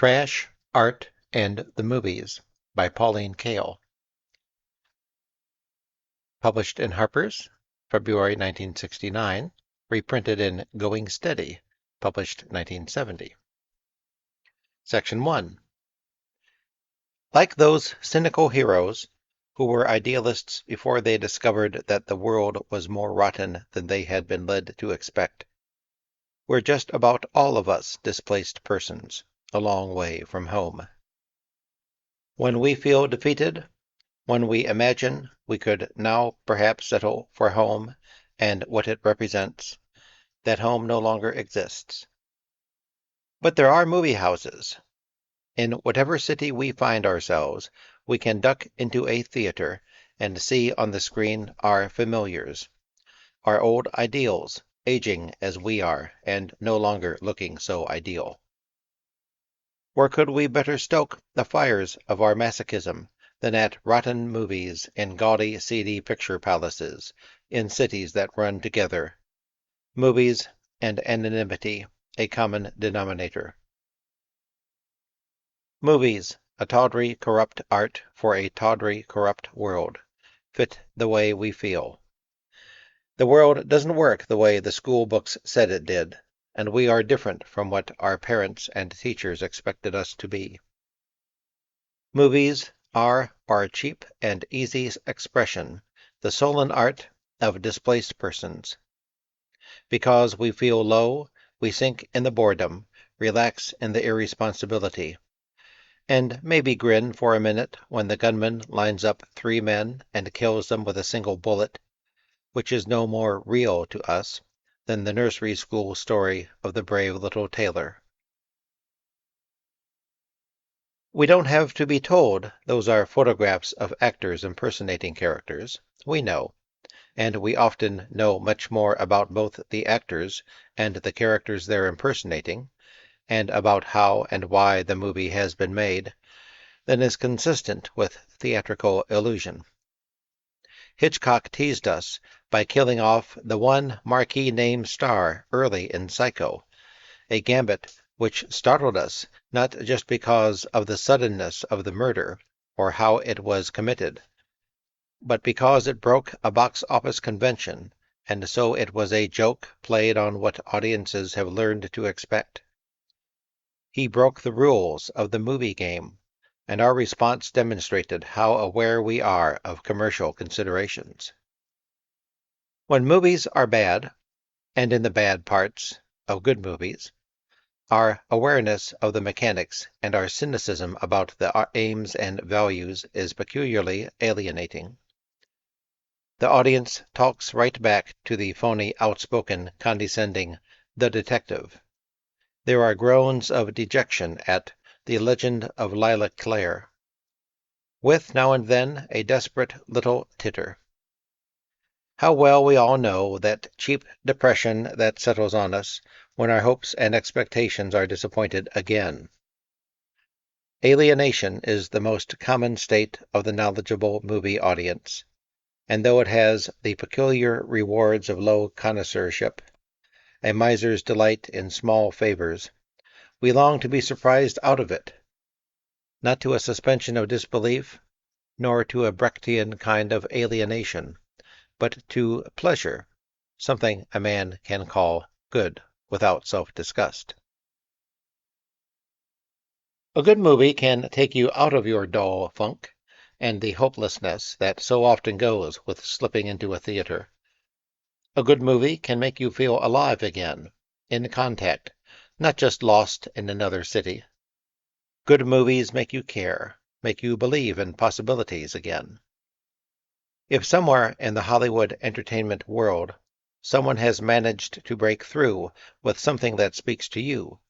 Trash, Art, and the Movies by Pauline Kael. Published in Harper's, February 1969. Reprinted in Going Steady, published 1970. Section 1. Like those cynical heroes who were idealists before they discovered that the world was more rotten than they had been led to expect, we're just about all of us displaced persons, a long way from home. When we feel defeated, when we imagine we could now perhaps settle for home and what it represents, that home no longer exists. But there are movie houses. In whatever city we find ourselves, we can duck into a theater and see on the screen our familiars, our old ideals, aging as we are and no longer looking so ideal. Where could we better stoke the fires of our masochism than at rotten movies in gaudy, seedy picture palaces, in cities that run together? Movies and anonymity, a common denominator. Movies, a tawdry, corrupt art for a tawdry, corrupt world, fit the way we feel. The world doesn't work the way the school books said it did, and we are different from what our parents and teachers expected us to be. Movies are our cheap and easy expression, the sullen art of displaced persons. Because we feel low, we sink in the boredom, relax in the irresponsibility, and maybe grin for a minute when the gunman lines up 3 men and kills them with a single bullet, which is no more real to us than the nursery school story of the brave little tailor. We don't have to be told those are photographs of actors impersonating characters. We know, and we often know much more about both the actors and the characters they're impersonating, and about how and why the movie has been made, than is consistent with theatrical illusion. Hitchcock teased us by killing off the one marquee-name star early in Psycho, a gambit which startled us not just because of the suddenness of the murder or how it was committed, but because it broke a box office convention, and so it was a joke played on what audiences have learned to expect. He broke the rules of the movie game, and our response demonstrated how aware we are of commercial considerations. When movies are bad, and in the bad parts of good movies, our awareness of the mechanics and our cynicism about the aims and values is peculiarly alienating. The audience talks right back to the phony, outspoken, condescending "the detective." There are groans of dejection at "The Legend of Lila Clare," with now and then a desperate little titter. How well we all know that cheap depression that settles on us when our hopes and expectations are disappointed again. Alienation is the most common state of the knowledgeable movie audience, and though it has the peculiar rewards of low connoisseurship, a miser's delight in small favors, we long to be surprised out of it, not to a suspension of disbelief, nor to a Brechtian kind of alienation, but to pleasure, something a man can call good without self-disgust. A good movie can take you out of your dull funk and the hopelessness that so often goes with slipping into a theater. A good movie can make you feel alive again, in contact, not just lost in another city. Good movies make you care, make you believe in possibilities again. If somewhere in the Hollywood entertainment world someone has managed to break through with something that speaks to you,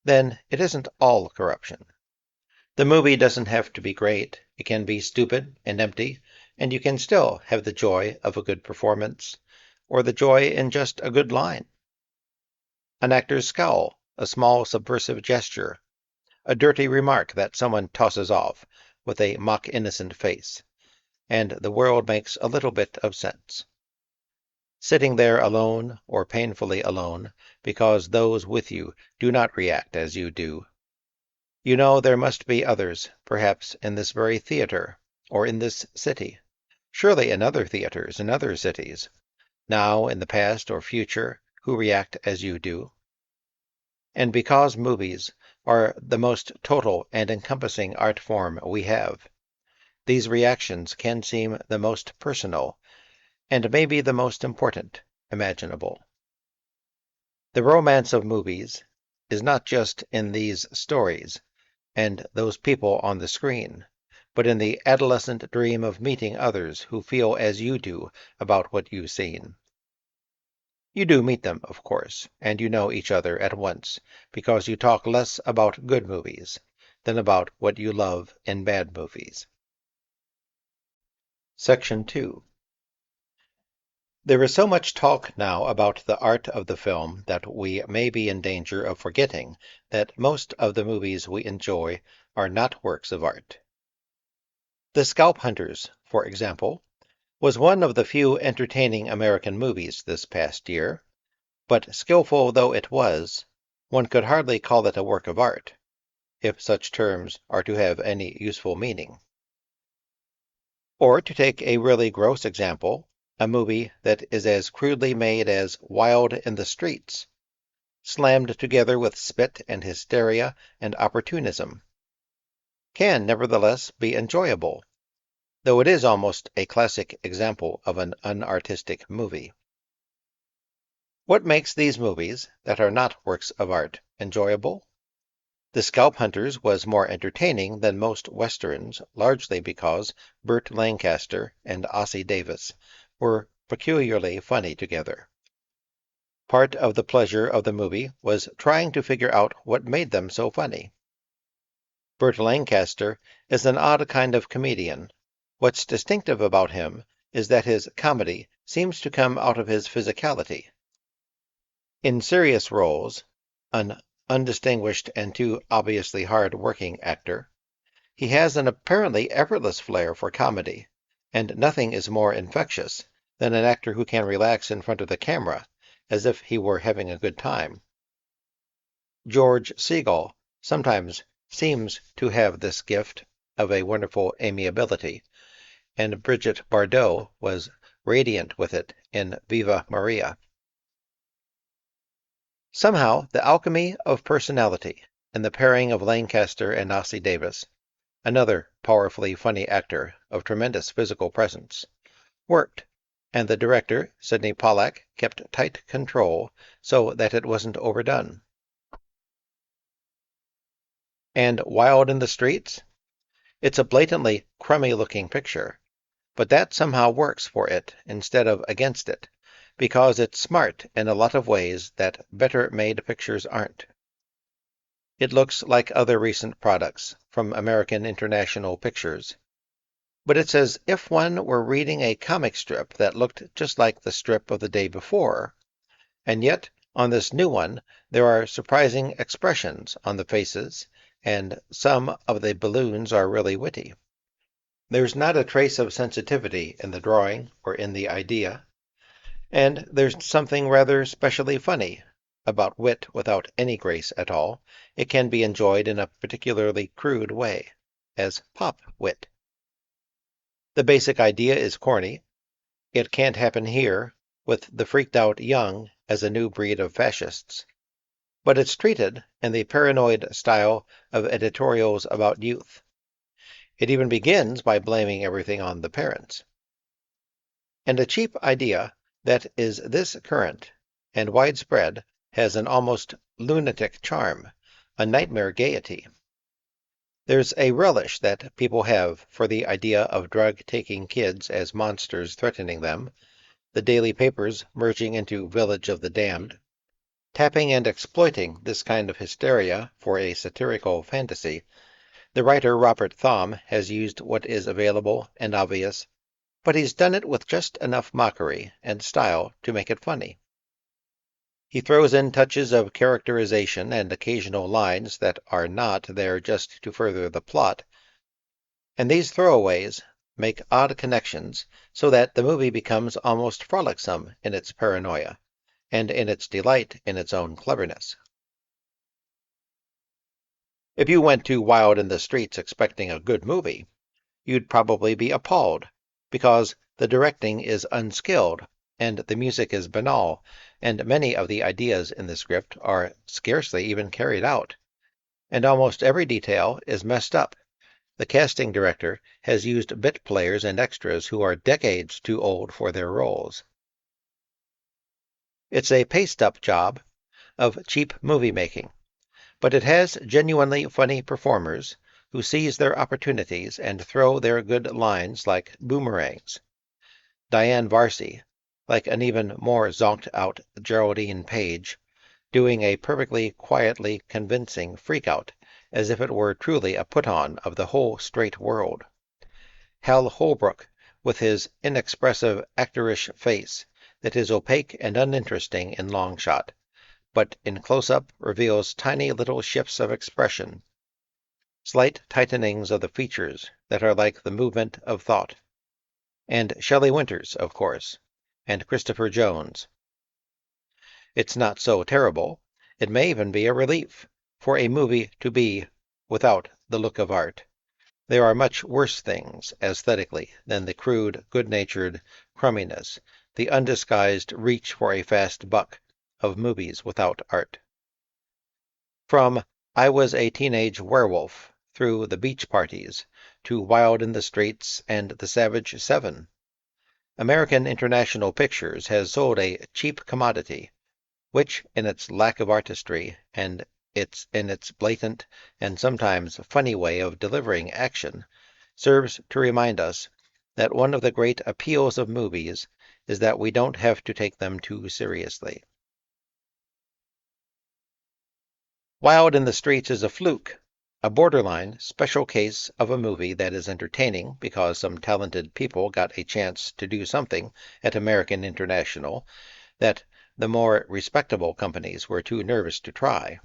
then it isn't all corruption. The movie doesn't have to be great. It can be stupid and empty, and you can still have the joy of a good performance, or the joy in just a good line. An actor's scowl, a small subversive gesture, a dirty remark that someone tosses off with a mock-innocent face, and the world makes a little bit of sense. Sitting there alone or painfully alone because those with you do not react as you do, You know there must be others, perhaps in this very theater, or in this city, surely in other theaters in other cities, now, in the past or future, who react as you do. And because movies are the most total and encompassing art form we have, these reactions can seem the most personal, and maybe the most important, imaginable. The romance of movies is not just in these stories and those people on the screen, but in the adolescent dream of meeting others who feel as you do about what you've seen. You do meet them, of course, and you know each other at once, because you talk less about good movies than about what you love in bad movies. Section 2. There is so much talk now about the art of the film that we may be in danger of forgetting that most of the movies we enjoy are not works of art. The Scalp Hunters, for example, was one of the few entertaining American movies this past year, but skillful though it was, one could hardly call it a work of art, if such terms are to have any useful meaning. Or to take a really gross example, a movie that is as crudely made as Wild in the Streets, slammed together with spit and hysteria and opportunism, can nevertheless be enjoyable, though it is almost a classic example of an unartistic movie. What makes these movies, that are not works of art, enjoyable? The Scalp Hunters was more entertaining than most westerns, largely because Burt Lancaster and Ossie Davis were peculiarly funny together. Part of the pleasure of the movie was trying to figure out what made them so funny. Burt Lancaster is an odd kind of comedian. What's distinctive about him is that his comedy seems to come out of his physicality. In serious roles, an undistinguished and too obviously hard-working actor, he has an apparently effortless flair for comedy, and nothing is more infectious than an actor who can relax in front of the camera as if he were having a good time. George Segal sometimes seems to have this gift of a wonderful amiability, and Brigitte Bardot was radiant with it in Viva Maria. Somehow, the alchemy of personality in the pairing of Lancaster and Ossie Davis, another powerfully funny actor of tremendous physical presence, worked, and the director, Sidney Pollack, kept tight control so that it wasn't overdone. And Wild in the Streets? It's a blatantly crummy-looking picture, but that somehow works for it instead of against it, because it's smart in a lot of ways that better-made pictures aren't. It looks like other recent products from American International Pictures, but it's as if one were reading a comic strip that looked just like the strip of the day before, and yet on this new one there are surprising expressions on the faces, and some of the balloons are really witty. There's not a trace of sensitivity in the drawing or in the idea, and there's something rather specially funny about wit without any grace at all. It can be enjoyed in a particularly crude way, as pop wit. The basic idea is corny. It can't happen here, with the freaked-out young as a new breed of fascists. But it's treated in the paranoid style of editorials about youth. It even begins by blaming everything on the parents. And a cheap idea that is this current and widespread has an almost lunatic charm, a nightmare gaiety. There's a relish that people have for the idea of drug-taking kids as monsters threatening them, the daily papers merging into Village of the Damned. Tapping and exploiting this kind of hysteria for a satirical fantasy, the writer Robert Thom has used what is available and obvious, but he's done it with just enough mockery and style to make it funny. He throws in touches of characterization and occasional lines that are not there just to further the plot, and these throwaways make odd connections so that the movie becomes almost frolicsome in its paranoia, and in its delight in its own cleverness. If you went to Wild in the Streets expecting a good movie, you'd probably be appalled, because the directing is unskilled, and the music is banal, and many of the ideas in the script are scarcely even carried out, and almost every detail is messed up. The casting director has used bit players and extras who are decades too old for their roles. It's a paste-up job of cheap movie making, but it has genuinely funny performers who seize their opportunities and throw their good lines like boomerangs. Diane Varsi, like an even more zonked-out Geraldine Page, doing a perfectly quietly convincing freak-out, as if it were truly a put-on of the whole straight world. Hal Holbrook, with his inexpressive actorish face that is opaque and uninteresting in long shot, but in close-up reveals tiny little shifts of expression, slight tightenings of the features that are like the movement of thought. And Shelley Winters, of course, and Christopher Jones. It's not so terrible. It may even be a relief for a movie to be without the look of art. There are much worse things, aesthetically, than the crude, good-natured crumminess, the undisguised reach for a fast buck of movies without art. From I Was a Teenage Werewolf, through The Beach Parties, to Wild in the Streets and The Savage Seven, American International Pictures has sold a cheap commodity, which, in its lack of artistry and in its blatant and sometimes funny way of delivering action, serves to remind us that one of the great appeals of movies is that we don't have to take them too seriously. Wild in the Streets is a fluke, a borderline special case of a movie that is entertaining because some talented people got a chance to do something at American International that the more respectable companies were too nervous to try.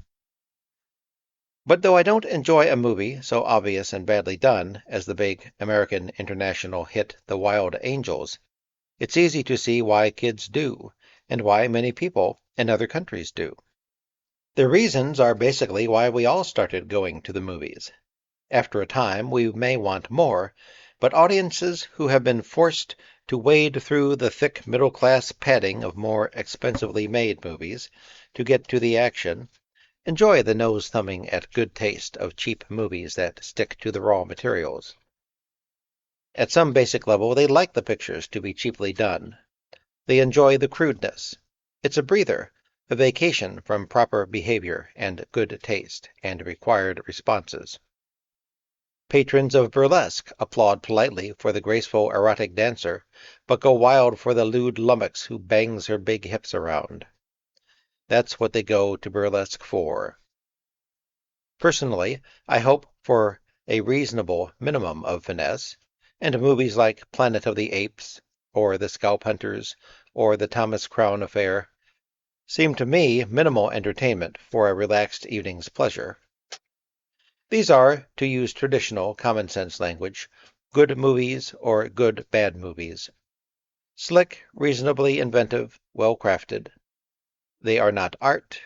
But though I don't enjoy a movie so obvious and badly done as the big American International hit The Wild Angels, it's easy to see why kids do, and why many people in other countries do. The reasons are basically why we all started going to the movies. After a time, we may want more, but audiences who have been forced to wade through the thick middle-class padding of more expensively made movies to get to the action enjoy the nose-thumbing at good taste of cheap movies that stick to the raw materials. At some basic level, they like the pictures to be cheaply done. They enjoy the crudeness. It's a breather, a vacation from proper behavior and good taste and required responses. Patrons of burlesque applaud politely for the graceful erotic dancer, but go wild for the lewd lummox who bangs her big hips around. That's what they go to burlesque for. Personally, I hope for a reasonable minimum of finesse, and movies like Planet of the Apes, or The Scalp Hunters, or The Thomas Crown Affair seem to me minimal entertainment for a relaxed evening's pleasure. These are, to use traditional common-sense language, good movies or good bad movies. Slick, reasonably inventive, well-crafted. They are not art,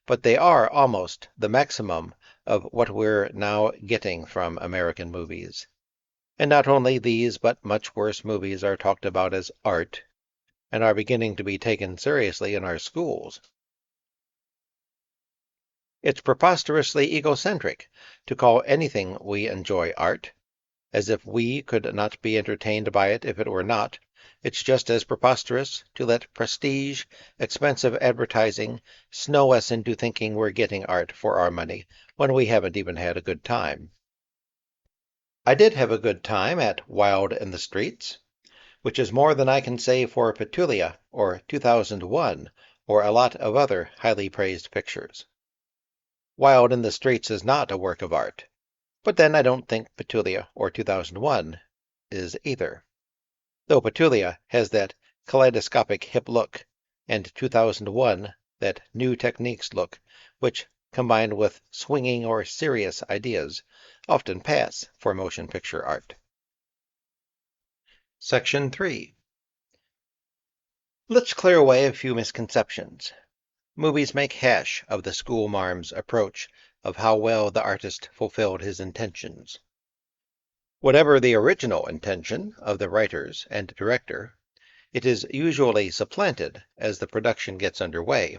but they are almost the maximum of what we're now getting from American movies. And not only these, but much worse movies are talked about as art, and are beginning to be taken seriously in our schools. It's preposterously egocentric to call anything we enjoy art, as if we could not be entertained by it if it were not. It's just as preposterous to let prestige, expensive advertising, snow us into thinking we're getting art for our money when we haven't even had a good time. I did have a good time at Wild in the Streets, which is more than I can say for Petulia or 2001 or a lot of other highly praised pictures. Wild in the Streets is not a work of art, but then I don't think Petulia or 2001 is either. Though Petulia has that kaleidoscopic hip look, and 2001 that new techniques look, which, combined with swinging or serious ideas, often pass for motion picture art. Section 3. Let's clear away a few misconceptions. Movies make hash of the schoolmarm's approach of how well the artist fulfilled his intentions. Whatever the original intention of the writers and director, it is usually supplanted as the production gets underway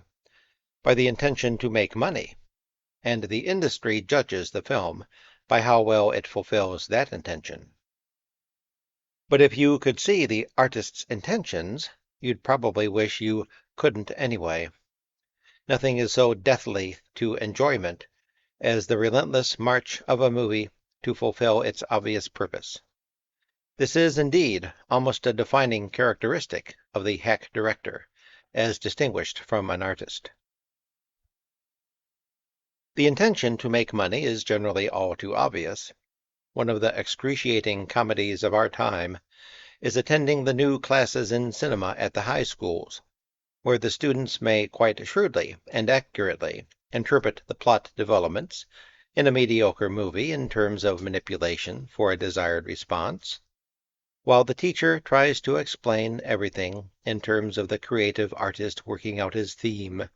by the intention to make money, and the industry judges the film by how well it fulfills that intention. But if you could see the artist's intentions, you'd probably wish you couldn't anyway. Nothing is so deathly to enjoyment as the relentless march of a movie to fulfill its obvious purpose. This is indeed almost a defining characteristic of the hack director, as distinguished from an artist. The intention to make money is generally all too obvious. One of the excruciating comedies of our time is attending the new classes in cinema at the high schools, where the students may quite shrewdly and accurately interpret the plot developments in a mediocre movie in terms of manipulation for a desired response, while the teacher tries to explain everything in terms of the creative artist working out his theme.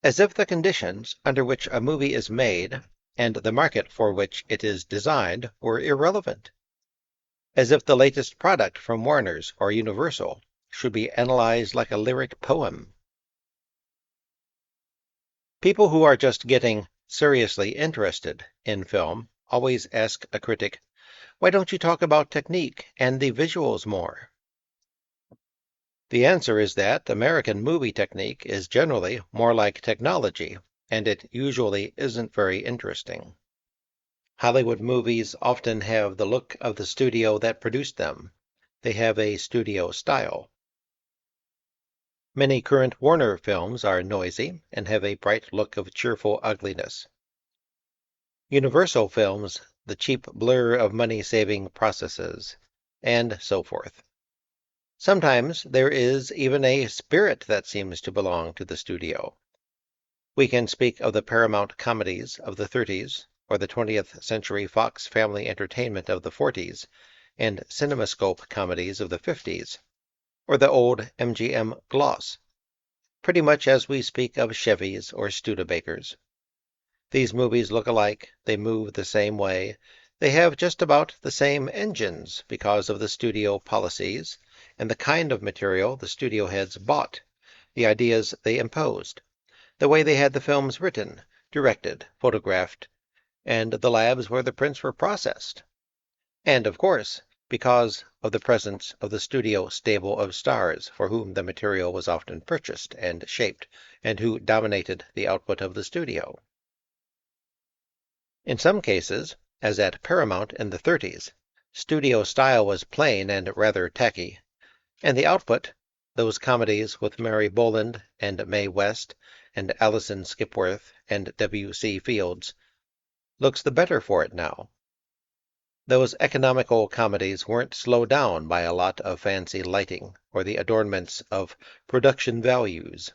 As if the conditions under which a movie is made and the market for which it is designed were irrelevant. As if the latest product from Warner's or Universal should be analyzed like a lyric poem. People who are just getting seriously interested in film always ask a critic, "Why don't you talk about technique and the visuals more?" The answer is that American movie technique is generally more like technology, and it usually isn't very interesting. Hollywood movies often have the look of the studio that produced them. They have a studio style. Many current Warner films are noisy and have a bright look of cheerful ugliness. Universal films, the cheap blur of money-saving processes, and so forth. Sometimes there is even a spirit that seems to belong to the studio. We can speak of the Paramount comedies of the 30s, or the 20th Century Fox family entertainment of the 40s, and CinemaScope comedies of the 50s, or the old MGM gloss, pretty much as we speak of Chevys or Studebakers. These movies look alike, they move the same way, they have just about the same engines because of the studio policies and the kind of material the studio heads bought, the ideas they imposed, the way they had the films written, directed, photographed, and the labs where the prints were processed. And, of course, because of the presence of the studio stable of stars for whom the material was often purchased and shaped, and who dominated the output of the studio. In some cases, as at Paramount in the 30s, studio style was plain and rather tacky, and the output, those comedies with Mary Boland and Mae West and Alison Skipworth and W.C. Fields, looks the better for it now. Those economical comedies weren't slowed down by a lot of fancy lighting or the adornments of production values.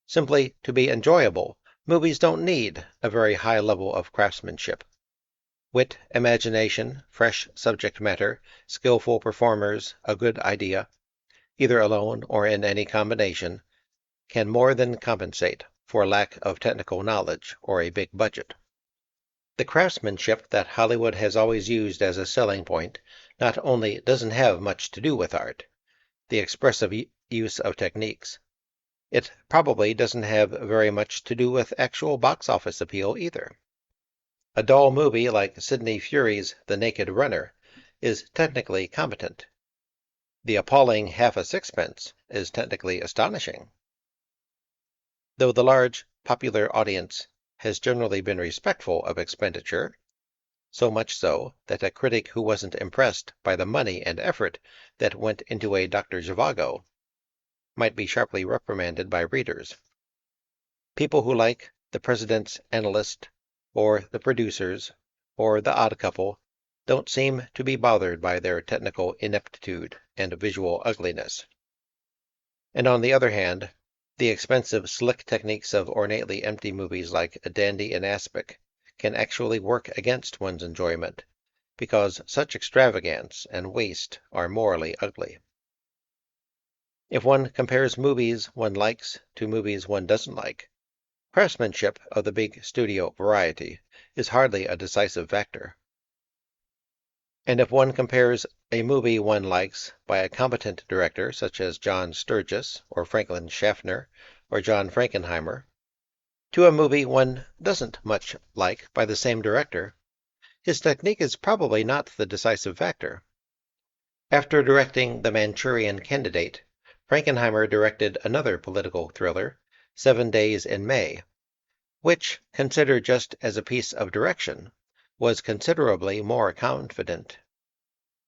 Simply to be enjoyable, movies don't need a very high level of craftsmanship. Wit, imagination, fresh subject matter, skillful performers, a good idea, either alone or in any combination, can more than compensate for lack of technical knowledge or a big budget. The craftsmanship that Hollywood has always used as a selling point not only doesn't have much to do with art, the expressive use of techniques, it probably doesn't have very much to do with actual box office appeal either. A dull movie like Sidney Fury's The Naked Runner is technically competent. The appalling Half a Sixpence is technically astonishing. Though the large, popular audience has generally been respectful of expenditure, so much so that a critic who wasn't impressed by the money and effort that went into a Dr. Zhivago might be sharply reprimanded by readers. People who like The President's Analyst, or The Producers, or The Odd Couple don't seem to be bothered by their technical ineptitude and visual ugliness. And on the other hand, the expensive, slick techniques of ornately empty movies like A Dandy in Aspic can actually work against one's enjoyment, because such extravagance and waste are morally ugly. If one compares movies one likes to movies one doesn't like, craftsmanship of the big studio variety is hardly a decisive factor. And if one compares a movie one likes by a competent director such as John Sturges or Franklin Schaffner or John Frankenheimer, to a movie one doesn't much like by the same director, his technique is probably not the decisive factor. After directing The Manchurian Candidate, Frankenheimer directed another political thriller, 7 Days in May, which, considered just as a piece of direction, was considerably more confident.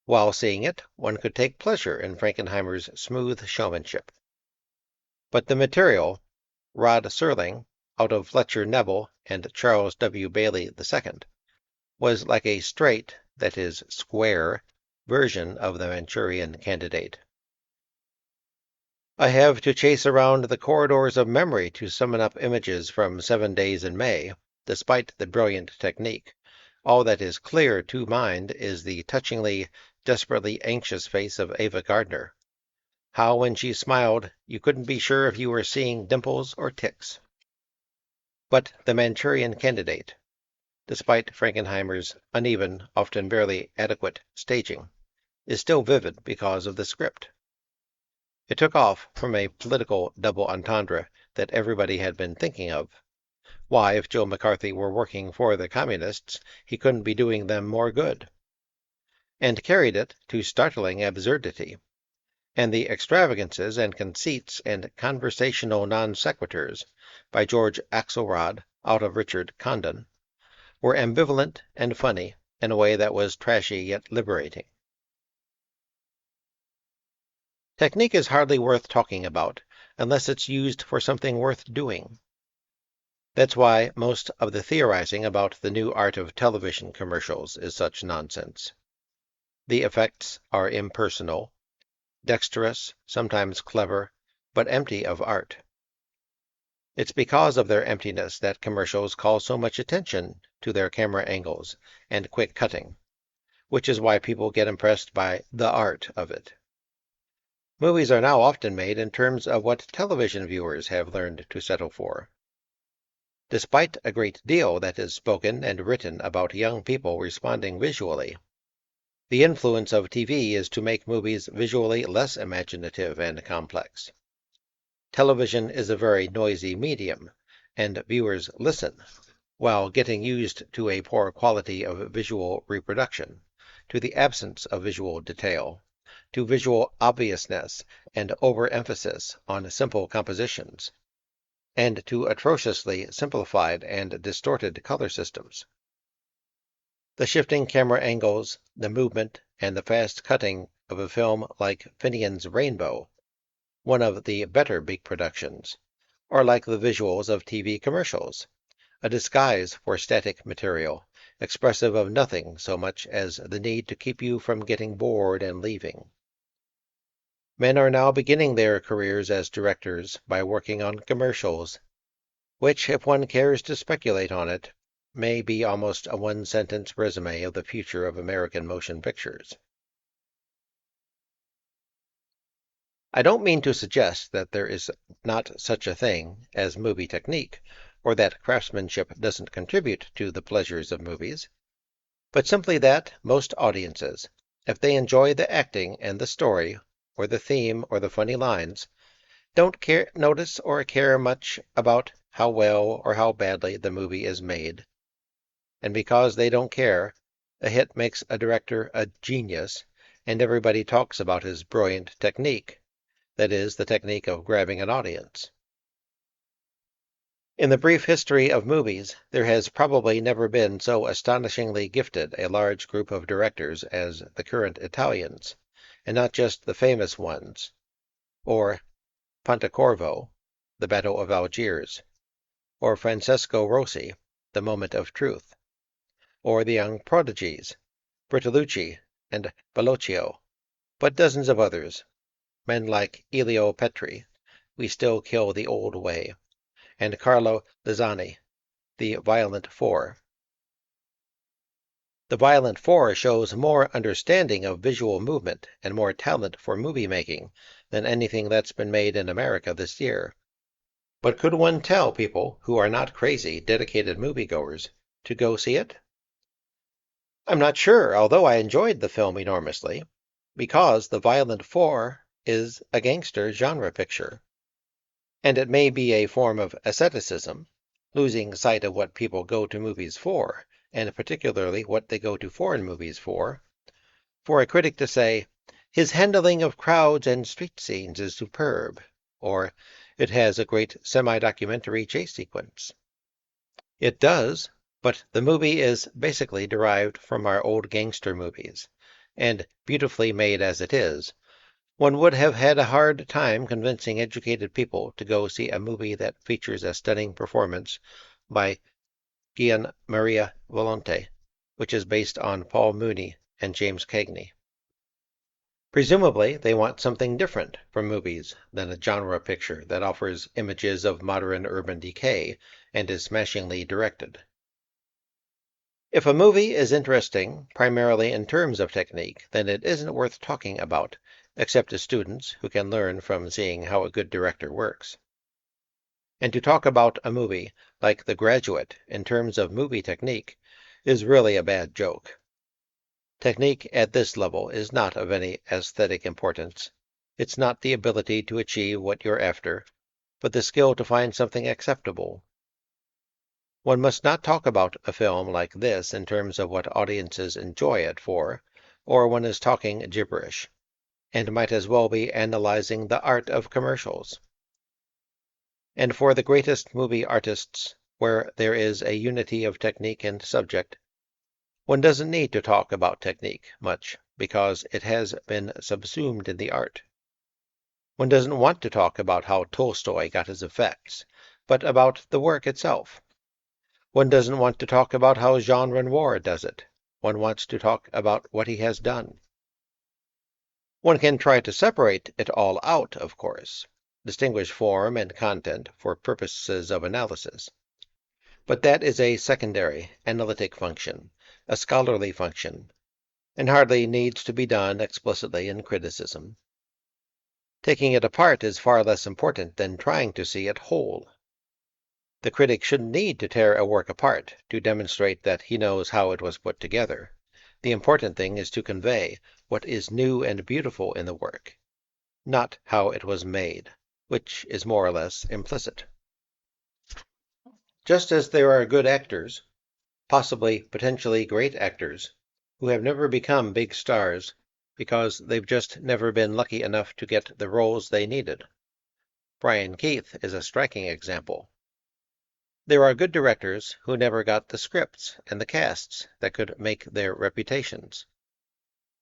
While seeing it, one could take pleasure in Frankenheimer's smooth showmanship. But the material, Rod Serling, out of Fletcher Neville and Charles W. Bailey II, was like a straight, that is, square, version of The Manchurian Candidate. I have to chase around the corridors of memory to summon up images from 7 Days in May, despite the brilliant technique. All that is clear to mind is the touchingly, desperately anxious face of Ava Gardner. How when she smiled, you couldn't be sure if you were seeing dimples or ticks. But The Manchurian Candidate, despite Frankenheimer's uneven, often barely adequate staging, is still vivid because of the script. It took off from a political double entendre that everybody had been thinking of. Why, if Joe McCarthy were working for the Communists, he couldn't be doing them more good. And carried it to startling absurdity. And the extravagances and conceits and conversational non sequiturs by George Axelrod out of Richard Condon were ambivalent and funny in a way that was trashy yet liberating. Technique is hardly worth talking about unless it's used for something worth doing. That's why most of the theorizing about the new art of television commercials is such nonsense. The effects are impersonal, dexterous, sometimes clever, but empty of art. It's because of their emptiness that commercials call so much attention to their camera angles and quick cutting, which is why people get impressed by the art of it. Movies are now often made in terms of what television viewers have learned to settle for. Despite a great deal that is spoken and written about young people responding visually, the influence of TV is to make movies visually less imaginative and complex. Television is a very noisy medium, and viewers listen, while getting used to a poor quality of visual reproduction, to the absence of visual detail, to visual obviousness and overemphasis on simple compositions, and to atrociously simplified and distorted color systems. The shifting camera angles, the movement, and the fast cutting of a film like Finian's Rainbow, one of the better big productions, or like the visuals of TV commercials, a disguise for static material, expressive of nothing so much as the need to keep you from getting bored and leaving. Men are now beginning their careers as directors by working on commercials, which, if one cares to speculate on it, may be almost a one-sentence resume of the future of American motion pictures. I don't mean to suggest that there is not such a thing as movie technique, or that craftsmanship doesn't contribute to the pleasures of movies, but simply that most audiences, if they enjoy the acting and the story, or the theme, or the funny lines, don't notice or care much about how well or how badly the movie is made. And because they don't care, a hit makes a director a genius, and everybody talks about his brilliant technique, that is, the technique of grabbing an audience. In the brief history of movies, there has probably never been so astonishingly gifted a large group of directors as the current Italians, and not just the famous ones, or Pontecorvo, The Battle of Algiers, or Francesco Rosi, The Moment of Truth, or the young prodigies, Bertolucci and Bellocchio, but dozens of others, men like Elio Petri, We Still Kill the Old Way, and Carlo Lazzani, The Violent Four. The Violent Four shows more understanding of visual movement and more talent for movie making than anything that's been made in America this year. But could one tell people who are not crazy, dedicated moviegoers to go see it? I'm not sure, although I enjoyed the film enormously, because The Violent Four is a gangster genre picture. And it may be a form of asceticism, losing sight of what people go to movies for, and particularly what they go to foreign movies for a critic to say, his handling of crowds and street scenes is superb, or it has a great semi-documentary chase sequence. It does, but the movie is basically derived from our old gangster movies, and beautifully made as it is, one would have had a hard time convincing educated people to go see a movie that features a stunning performance by Gian Maria Volonte, which is based on Paul Mooney and James Cagney. Presumably, they want something different from movies than a genre picture that offers images of modern urban decay and is smashingly directed. If a movie is interesting primarily in terms of technique, then it isn't worth talking about, except to students who can learn from seeing how a good director works. And to talk about a movie like The Graduate in terms of movie technique is really a bad joke. Technique at this level is not of any aesthetic importance. It's not the ability to achieve what you're after, but the skill to find something acceptable. One must not talk about a film like this in terms of what audiences enjoy it for, or one is talking gibberish, and might as well be analyzing the art of commercials. And for the greatest movie artists, where there is a unity of technique and subject, one doesn't need to talk about technique much, because it has been subsumed in the art. One doesn't want to talk about how Tolstoy got his effects, but about the work itself. One doesn't want to talk about how Jean Renoir does it. One wants to talk about what he has done. One can try to separate it all out, of course, distinguish form and content for purposes of analysis. But that is a secondary, analytic function, a scholarly function, and hardly needs to be done explicitly in criticism. Taking it apart is far less important than trying to see it whole. The critic shouldn't need to tear a work apart to demonstrate that he knows how it was put together. The important thing is to convey what is new and beautiful in the work, not how it was made, which is more or less implicit. Just as there are good actors, possibly potentially great actors, who have never become big stars because they've just never been lucky enough to get the roles they needed. Brian Keith is a striking example. There are good directors who never got the scripts and the casts that could make their reputations.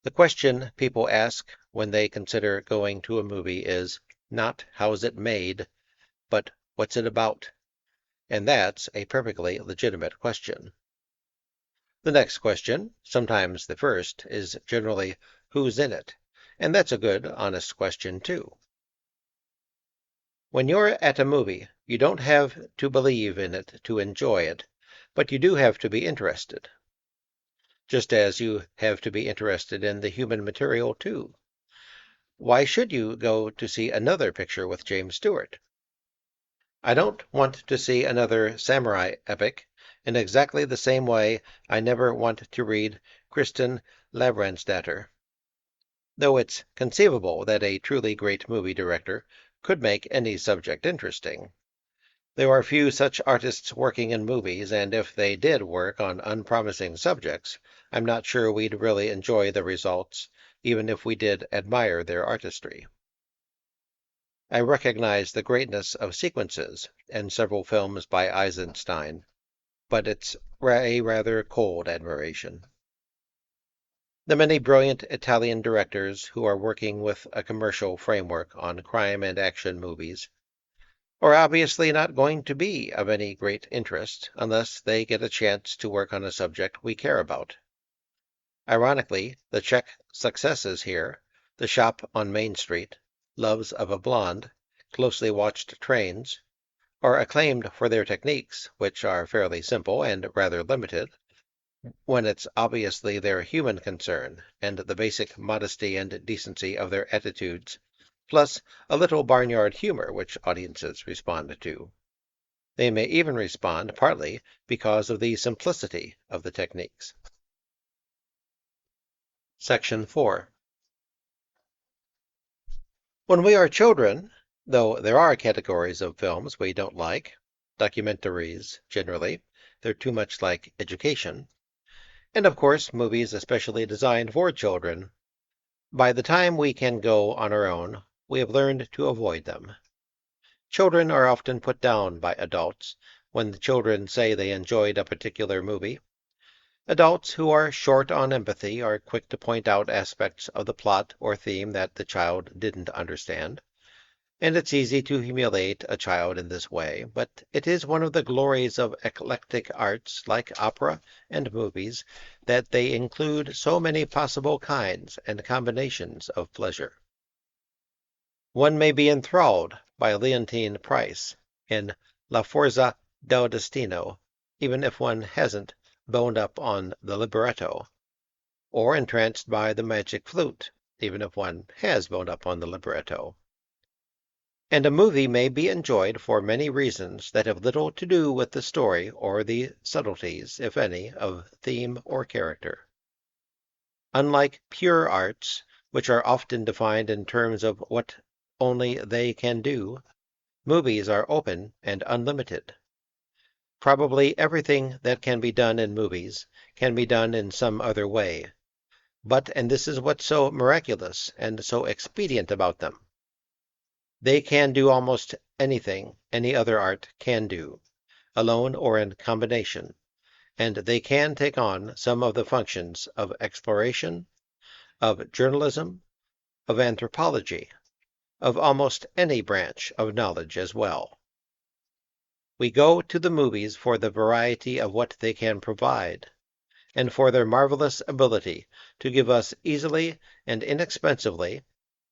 The question people ask when they consider going to a movie is not how's it made, but what's it about? And that's a perfectly legitimate question. The next question, sometimes the first, is generally who's in it? And that's a good, honest question, too. When you're at a movie, you don't have to believe in it to enjoy it, but you do have to be interested. Just as you have to be interested in the human material, too. Why should you go to see another picture with James Stewart? I don't want to see another samurai epic in exactly the same way I never want to read Kristen Lavransdatter, though it's conceivable that a truly great movie director could make any subject interesting. There are few such artists working in movies, and if they did work on unpromising subjects, I'm not sure we'd really enjoy the results, even if we did admire their artistry. I recognize the greatness of sequences in several films by Eisenstein, but it's a rather cold admiration. The many brilliant Italian directors who are working with a commercial framework on crime and action movies are obviously not going to be of any great interest unless they get a chance to work on a subject we care about. Ironically, the Czech successes here, The Shop on Main Street, Loves of a Blonde, Closely Watched Trains, are acclaimed for their techniques, which are fairly simple and rather limited, when it's obviously their human concern and the basic modesty and decency of their attitudes plus a little barnyard humor which audiences respond to. They may even respond partly because of the simplicity of the techniques. Section 4. When we are children, though there are categories of films we don't like, documentaries generally, they're too much like education, and of course movies especially designed for children, by the time we can go on our own, we have learned to avoid them. Children are often put down by adults when the children say they enjoyed a particular movie. Adults who are short on empathy are quick to point out aspects of the plot or theme that the child didn't understand. And it's easy to humiliate a child in this way, but it is one of the glories of eclectic arts like opera and movies that they include so many possible kinds and combinations of pleasure. One may be enthralled by Leontine Price in La Forza del Destino, even if one hasn't boned up on the libretto, or entranced by the magic flute, even if one has boned up on the libretto. And a movie may be enjoyed for many reasons that have little to do with the story or the subtleties, if any, of theme or character. Unlike pure arts, which are often defined in terms of what only they can do, movies are open and unlimited. Probably everything that can be done in movies can be done in some other way. But, and this is what's so miraculous and so expedient about them, they can do almost anything any other art can do, alone or in combination, and they can take on some of the functions of exploration, of journalism, of anthropology, of almost any branch of knowledge as well. We go to the movies for the variety of what they can provide, and for their marvelous ability to give us easily and inexpensively,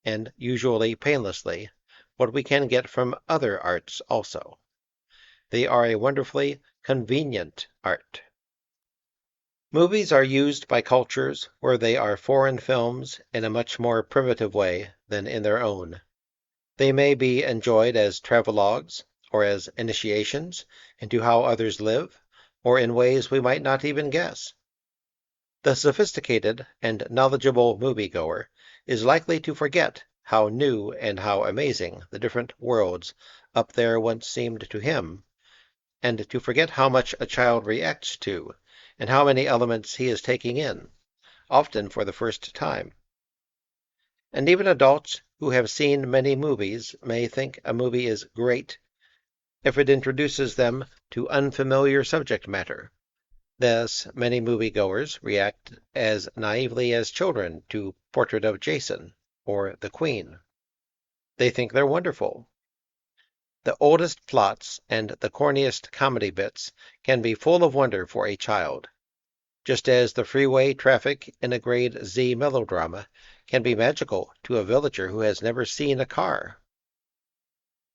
and usually painlessly, what we can get from other arts also. They are a wonderfully convenient art. Movies are used by cultures where they are foreign films in a much more primitive way than in their own. They may be enjoyed as travelogues, or as initiations into how others live, or in ways we might not even guess. The sophisticated and knowledgeable moviegoer is likely to forget how new and how amazing the different worlds up there once seemed to him, and to forget how much a child reacts to, and how many elements he is taking in, often for the first time. And even adults who have seen many movies may think a movie is great if it introduces them to unfamiliar subject matter. Thus, many moviegoers react as naively as children to Portrait of Jason or The Queen. They think they're wonderful. The oldest plots and the corniest comedy bits can be full of wonder for a child, just as the freeway traffic in a grade Z melodrama can be magical to a villager who has never seen a car.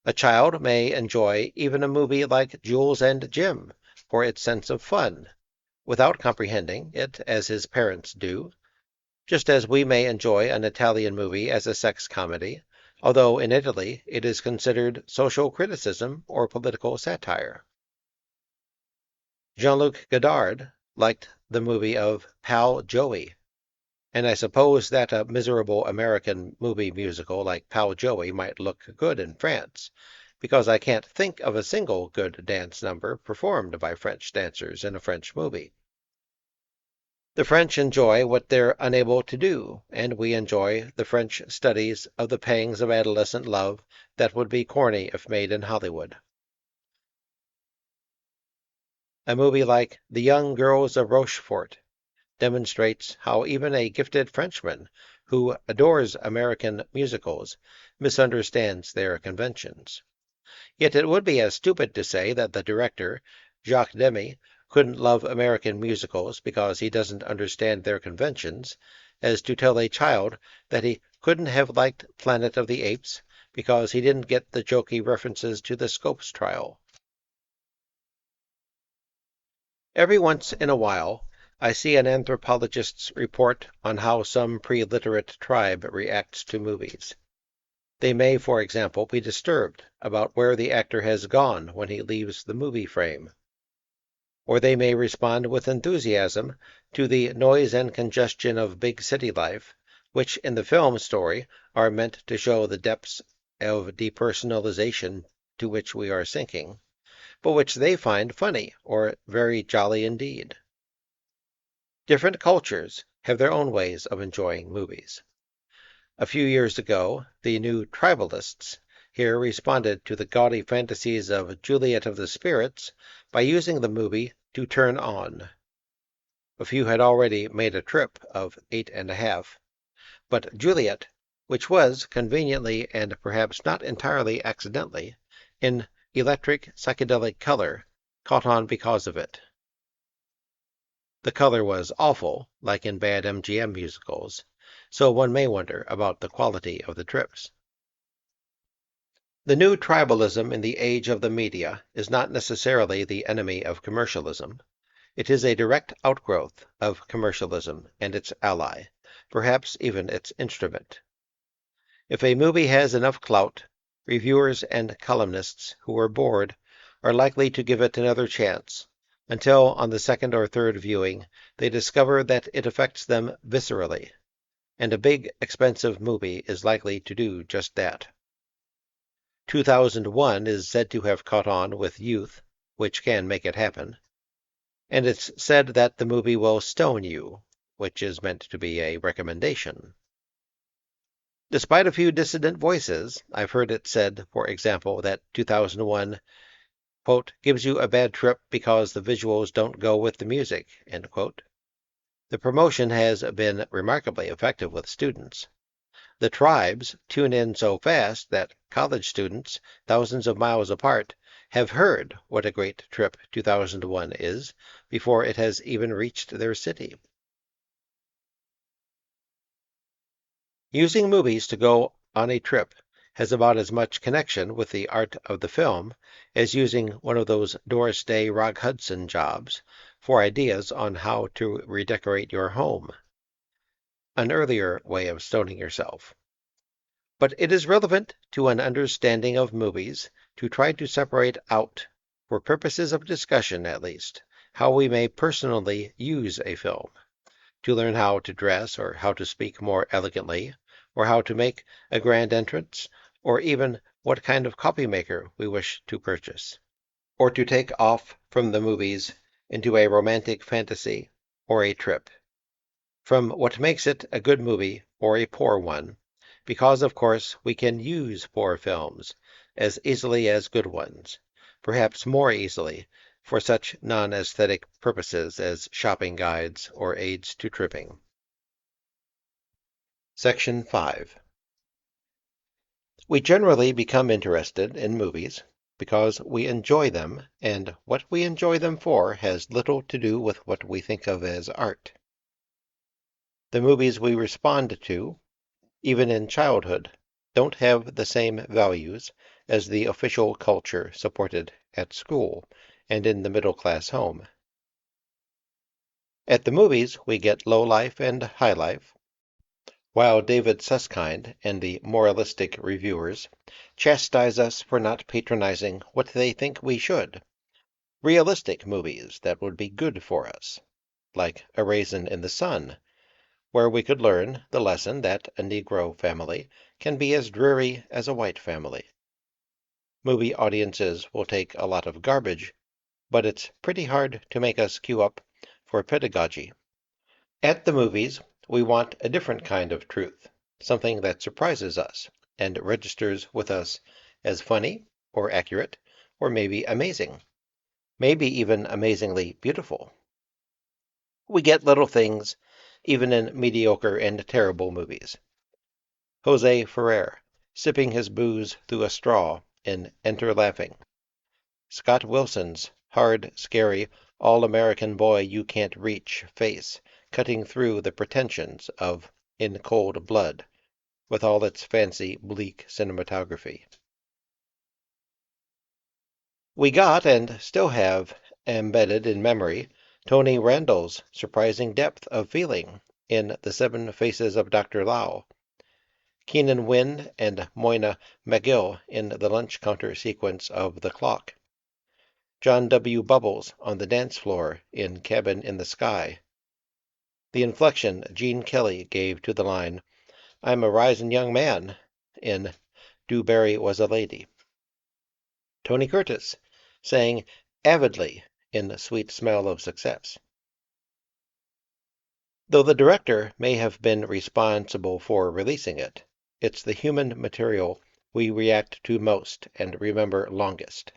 A child may enjoy even a movie like Jules and Jim for its sense of fun, without comprehending it as his parents do, just as we may enjoy an Italian movie as a sex comedy, although in Italy it is considered social criticism or political satire. Jean-Luc Godard liked the movie of Pal Joey, and I suppose that a miserable American movie musical like Pal Joey might look good in France, because I can't think of a single good dance number performed by French dancers in a French movie. The French enjoy what they're unable to do, and we enjoy the French studies of the pangs of adolescent love that would be corny if made in Hollywood. A movie like The Young Girls of Rochefort demonstrates how even a gifted Frenchman who adores American musicals misunderstands their conventions. Yet it would be as stupid to say that the director, Jacques Demy, couldn't love American musicals because he doesn't understand their conventions, as to tell a child that he couldn't have liked Planet of the Apes because he didn't get the jokey references to the Scopes trial. Every once in a while, I see an anthropologist's report on how some pre-literate tribe reacts to movies. They may, for example, be disturbed about where the actor has gone when he leaves the movie frame. Or they may respond with enthusiasm to the noise and congestion of big city life, which in the film story are meant to show the depths of depersonalization to which we are sinking, but which they find funny or very jolly indeed. Different cultures have their own ways of enjoying movies. A few years ago, the new tribalists here responded to the gaudy fantasies of Juliet of the Spirits by using the movie to turn on. A few had already made a trip of 8.5, but Juliet, which was conveniently and perhaps not entirely accidentally, in electric psychedelic color, caught on because of it. The color was awful, like in bad MGM musicals, so one may wonder about the quality of the trips. The new tribalism in the age of the media is not necessarily the enemy of commercialism. It is a direct outgrowth of commercialism and its ally, perhaps even its instrument. If a movie has enough clout, reviewers and columnists who are bored are likely to give it another chance, until on the second or third viewing they discover that it affects them viscerally, and a big, expensive movie is likely to do just that. 2001 is said to have caught on with youth, which can make it happen, and it's said that the movie will stone you, which is meant to be a recommendation. Despite a few dissident voices, I've heard it said, for example, that 2001, quote, gives you a bad trip because the visuals don't go with the music, end quote. The promotion has been remarkably effective with students. The tribes tune in so fast that college students, thousands of miles apart, have heard what a great trip 2001 is before it has even reached their city. Using movies to go on a trip has about as much connection with the art of the film as using one of those Doris Day Rock Hudson jobs for ideas on how to redecorate your home, an earlier way of stoning yourself. But it is relevant to an understanding of movies to try to separate out, for purposes of discussion at least, how we may personally use a film, to learn how to dress or how to speak more elegantly, or how to make a grand entrance, or even what kind of coffee maker we wish to purchase, or to take off from the movies into a romantic fantasy or a trip, from what makes it a good movie or a poor one, because of course we can use poor films as easily as good ones, perhaps more easily, for such non-aesthetic purposes as shopping guides or aids to tripping. Section 5. We generally become interested in movies because we enjoy them, and what we enjoy them for has little to do with what we think of as art. The movies we respond to, even in childhood, don't have the same values as the official culture supported at school and in the middle-class home. At the movies, we get low life and high life, while David Susskind and the moralistic reviewers chastise us for not patronizing what they think we should, realistic movies that would be good for us, like A Raisin in the Sun, where we could learn the lesson that a Negro family can be as dreary as a white family. Movie audiences will take a lot of garbage, but it's pretty hard to make us queue up for pedagogy. At the movies, we want a different kind of truth, something that surprises us and registers with us as funny or accurate or maybe amazing, maybe even amazingly beautiful. We get little things even in mediocre and terrible movies. Jose Ferrer, sipping his booze through a straw in Enter Laughing. Scott Wilson's hard, scary, all-American boy you can't reach face cutting through the pretensions of In Cold Blood, with all its fancy, bleak cinematography. We got, and still have, embedded in memory, Tony Randall's surprising depth of feeling in The 7 Faces of Dr. Lao. Keenan Wynn and Moyna McGill in the lunch counter sequence of The Clock, John W. Bubbles on the dance floor in Cabin in the Sky, the inflection Gene Kelly gave to the line, "I'm a risin' young man," in Dewberry Was a Lady, Tony Curtis sang avidly in Sweet Smell of Success. Though the director may have been responsible for releasing it, it's the human material we react to most and remember longest.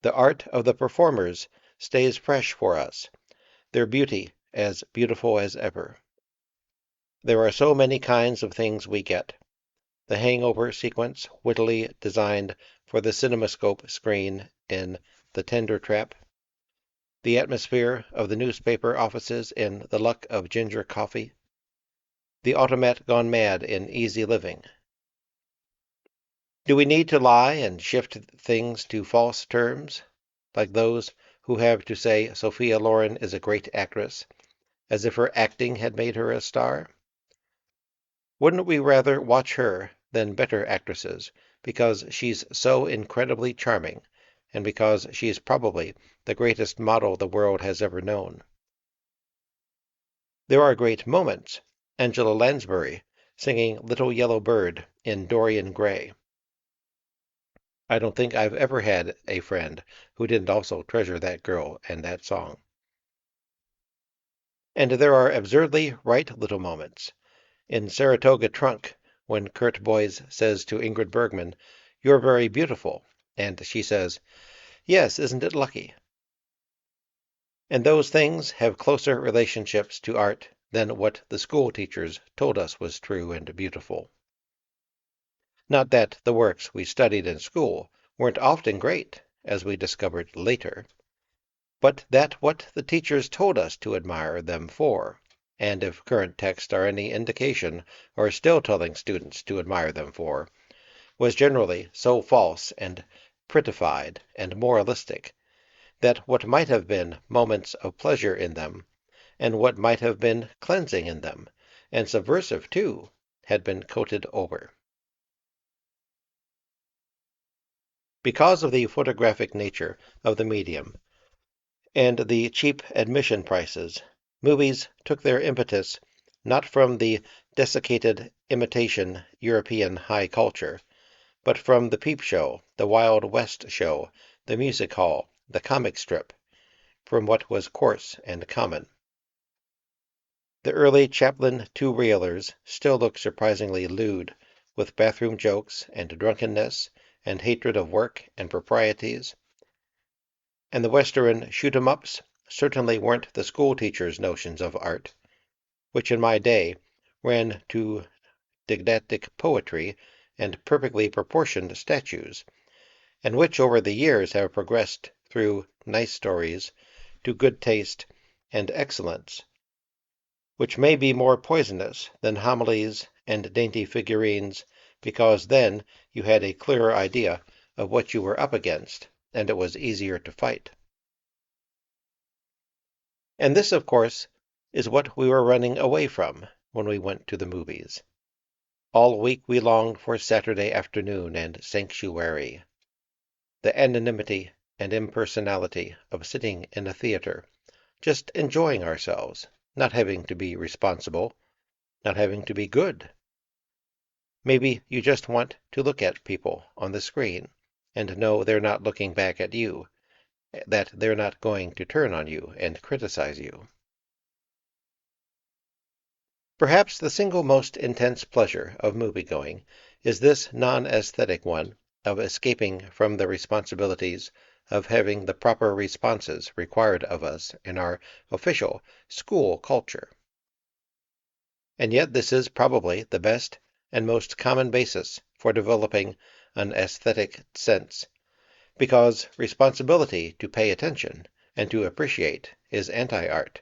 The art of the performers stays fresh for us, their beauty as beautiful as ever. There are so many kinds of things we get. The hangover sequence, wittily designed for the cinemascope screen in The Tender Trap, the atmosphere of the newspaper offices in The Luck of Ginger Coffee, the automat gone mad in Easy Living. Do we need to lie and shift things to false terms, like those who have to say Sophia Loren is a great actress, as if her acting had made her a star? Wouldn't we rather watch her than better actresses, because she's so incredibly charming, and because she's probably the greatest model the world has ever known? There are great moments. Angela Lansbury singing Little Yellow Bird in Dorian Gray. I don't think I've ever had a friend who didn't also treasure that girl and that song. And there are absurdly right little moments. In Saratoga Trunk, when Kurt Boys says to Ingrid Bergman, "You're very beautiful," and she says, "Yes, isn't it lucky?" And those things have closer relationships to art than what the school teachers told us was true and beautiful. Not that the works we studied in school weren't often great, as we discovered later, but that what the teachers told us to admire them for, and if current texts are any indication, are still telling students to admire them for, was generally so false and prettified and moralistic that what might have been moments of pleasure in them, and what might have been cleansing in them, and subversive too, had been coated over. Because of the photographic nature of the medium and the cheap admission prices, movies took their impetus not from the desiccated imitation European high culture, but from the peep show, the Wild West show, the music hall, the comic strip, from what was coarse and common. The early Chaplin two-reelers still look surprisingly lewd, with bathroom jokes and drunkenness and hatred of work and proprieties. And the Western shoot-'em-ups certainly weren't the schoolteachers' notions of art, which in my day ran to didactic poetry and perfectly proportioned statues, and which over the years have progressed through nice stories to good taste and excellence, which may be more poisonous than homilies and dainty figurines, because then you had a clearer idea of what you were up against, and it was easier to fight. And this, of course, is what we were running away from when we went to the movies. All week we longed for Saturday afternoon and sanctuary, the anonymity and impersonality of sitting in a theater, just enjoying ourselves, not having to be responsible, not having to be good. Maybe you just want to look at people on the screen and know they're not looking back at you, that they're not going to turn on you and criticize you. Perhaps the single most intense pleasure of movie-going is this non-aesthetic one of escaping from the responsibilities of having the proper responses required of us in our official school culture. And yet this is probably the best and most common basis for developing an aesthetic sense, because responsibility to pay attention and to appreciate is anti-art.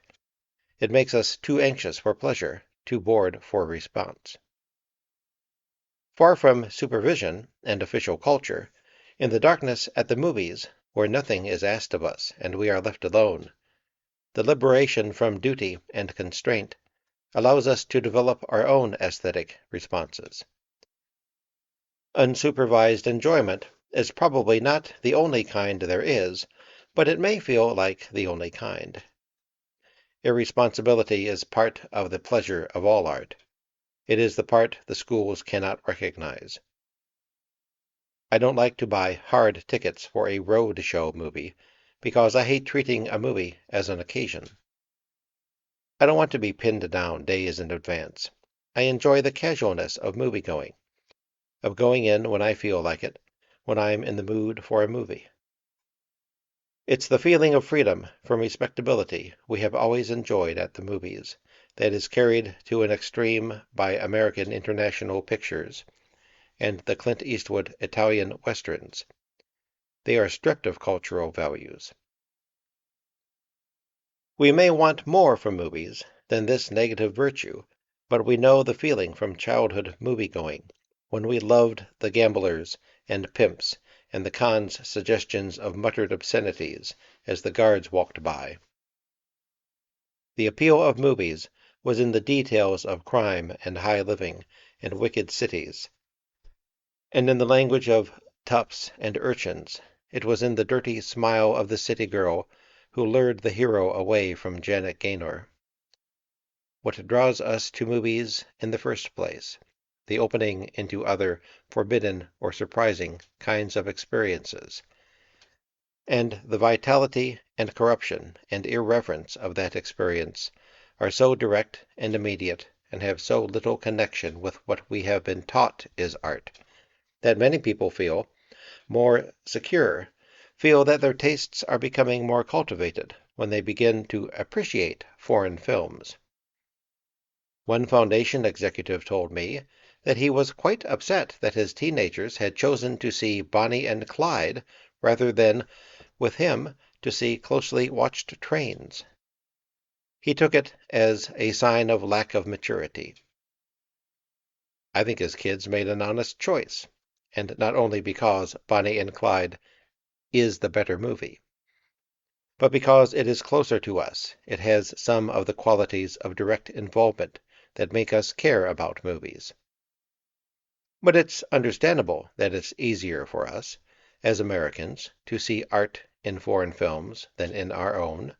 It makes us too anxious for pleasure, too bored for response. Far from supervision and official culture, in the darkness at the movies, where nothing is asked of us and we are left alone, the liberation from duty and constraint allows us to develop our own aesthetic responses. Unsupervised enjoyment is probably not the only kind there is, but it may feel like the only kind. Irresponsibility is part of the pleasure of all art. It is the part the schools cannot recognize. I don't like to buy hard tickets for a road show movie because I hate treating a movie as an occasion. I don't want to be pinned down days in advance. I enjoy the casualness of movie-going, of going in when I feel like it, when I'm in the mood for a movie. It's the feeling of freedom from respectability we have always enjoyed at the movies that is carried to an extreme by American International Pictures and the Clint Eastwood Italian westerns. They are stripped of cultural values. We may want more from movies than this negative virtue, but we know the feeling from childhood movie-going, when we loved the gamblers and pimps and the con's suggestions of muttered obscenities as the guards walked by. The appeal of movies was in the details of crime and high living and wicked cities, and in the language of toughs and urchins. It was in the dirty smile of the city girl who lured the hero away from Janet Gaynor. What draws us to movies in the first place? The opening into other forbidden or surprising kinds of experiences, and the vitality and corruption and irreverence of that experience are so direct and immediate and have so little connection with what we have been taught is art, that many people feel more secure, feel that their tastes are becoming more cultivated when they begin to appreciate foreign films. One Foundation executive told me that he was quite upset that his teenagers had chosen to see Bonnie and Clyde rather than, with him, to see closely watched trains. He took it as a sign of lack of maturity. I think his kids made an honest choice, and not only because Bonnie and Clyde is the better movie, but because it is closer to us. It has some of the qualities of direct involvement that make us care about movies. But it's understandable that it's easier for us, as Americans, to see art in foreign films than in our own,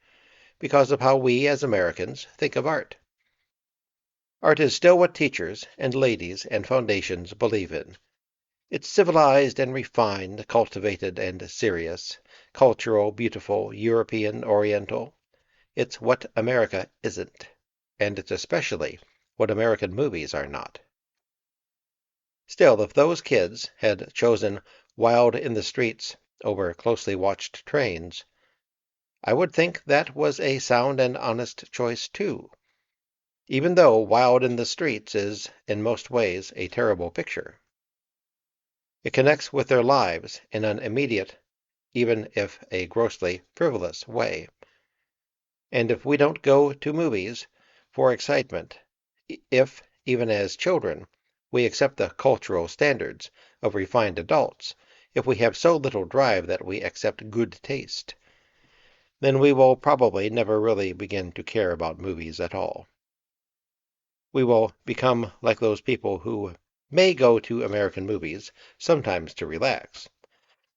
because of how we, as Americans, think of art. Art is still what teachers and ladies and foundations believe in. It's civilized and refined, cultivated and serious, cultural, beautiful, European, Oriental. It's what America isn't, and it's especially what American movies are not. Still, if those kids had chosen Wild in the Streets over closely watched trains, I would think that was a sound and honest choice too, even though Wild in the Streets is, in most ways, a terrible picture. It connects with their lives in an immediate, even if a grossly frivolous way. And if we don't go to movies for excitement, if, even as children, we accept the cultural standards of refined adults, if we have so little drive that we accept good taste, then we will probably never really begin to care about movies at all. We will become like those people who may go to American movies sometimes to relax,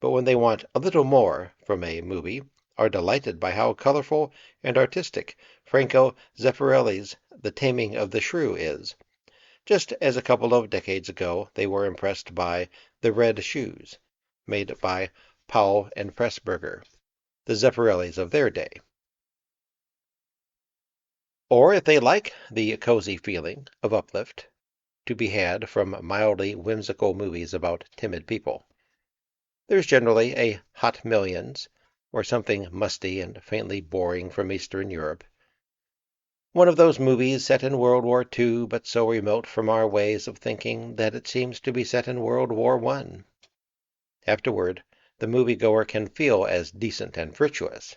but when they want a little more from a movie, are delighted by how colorful and artistic Franco Zeffirelli's The Taming of the Shrew is, just as a couple of decades ago they were impressed by The Red Shoes, made by Powell and Pressburger, the Zeffirellis of their day. Or if they like the cozy feeling of uplift to be had from mildly whimsical movies about timid people, there's generally a Hot Millions, or something musty and faintly boring from Eastern Europe. One of those movies set in World War II, but so remote from our ways of thinking that it seems to be set in World War I. Afterward, the moviegoer can feel as decent and virtuous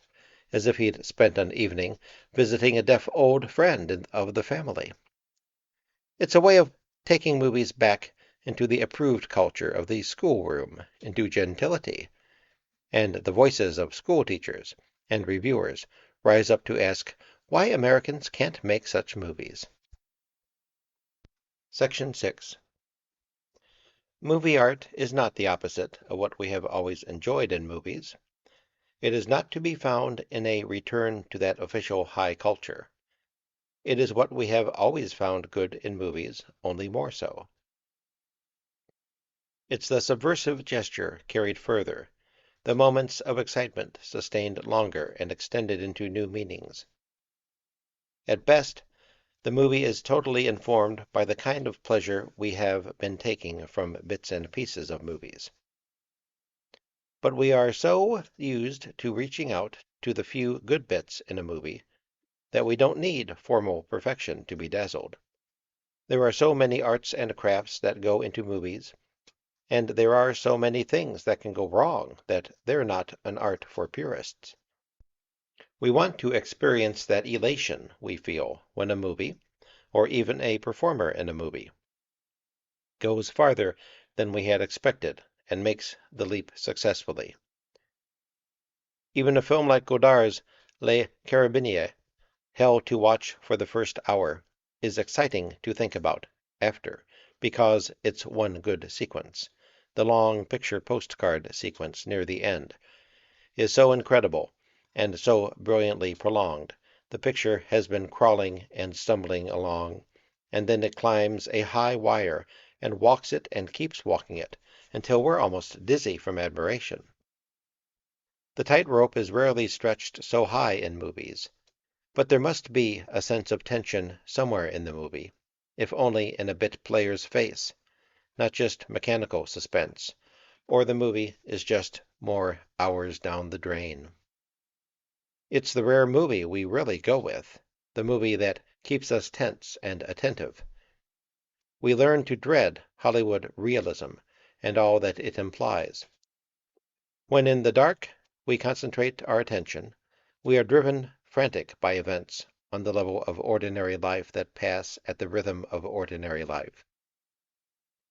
as if he'd spent an evening visiting a deaf old friend of the family. It's a way of taking movies back into the approved culture of the schoolroom, into gentility, and the voices of school teachers and reviewers rise up to ask why Americans can't make such movies. Section 6. Movie art is not the opposite of what we have always enjoyed in movies. It is not to be found in a return to that official high culture. It is what we have always found good in movies, only more so. It's the subversive gesture carried further, the moments of excitement sustained longer and extended into new meanings. At best, the movie is totally informed by the kind of pleasure we have been taking from bits and pieces of movies. But we are so used to reaching out to the few good bits in a movie that we don't need formal perfection to be dazzled. There are so many arts and crafts that go into movies, and there are so many things that can go wrong that they're not an art for purists. We want to experience that elation we feel when a movie, or even a performer in a movie, goes farther than we had expected and makes the leap successfully. Even a film like Godard's Les Carabiniers, Hell to watch for the first hour, is exciting to think about after, because it's one good sequence. The long picture postcard sequence near the end is so incredible and so brilliantly prolonged. The picture has been crawling and stumbling along, and then it climbs a high wire and walks it and keeps walking it until we're almost dizzy from admiration. The tightrope is rarely stretched so high in movies, but there must be a sense of tension somewhere in the movie, if only in a bit player's face, not just mechanical suspense, or the movie is just more hours down the drain. It's the rare movie we really go with, the movie that keeps us tense and attentive. We learn to dread Hollywood realism and all that it implies. When in the dark, we concentrate our attention. We are driven frantic by events on the level of ordinary life that pass at the rhythm of ordinary life.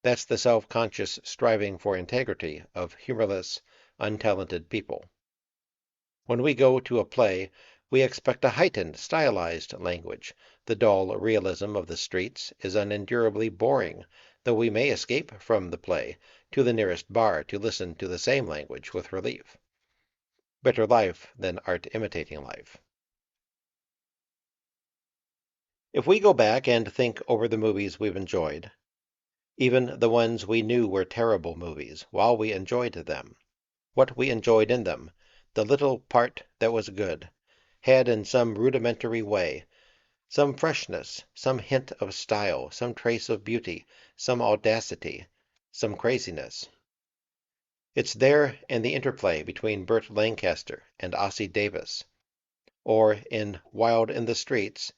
That's the self-conscious striving for integrity of humorless, untalented people. When we go to a play, we expect a heightened, stylized language. The dull realism of the streets is unendurably boring, though we may escape from the play to the nearest bar to listen to the same language with relief. Better life than art imitating life. If we go back and think over the movies we've enjoyed, even the ones we knew were terrible movies, while we enjoyed them, what we enjoyed in them, the little part that was good, had in some rudimentary way some freshness, some hint of style, some trace of beauty, some audacity, some craziness. It's there in the interplay between Burt Lancaster and Ossie Davis, or in Wild in the Streets,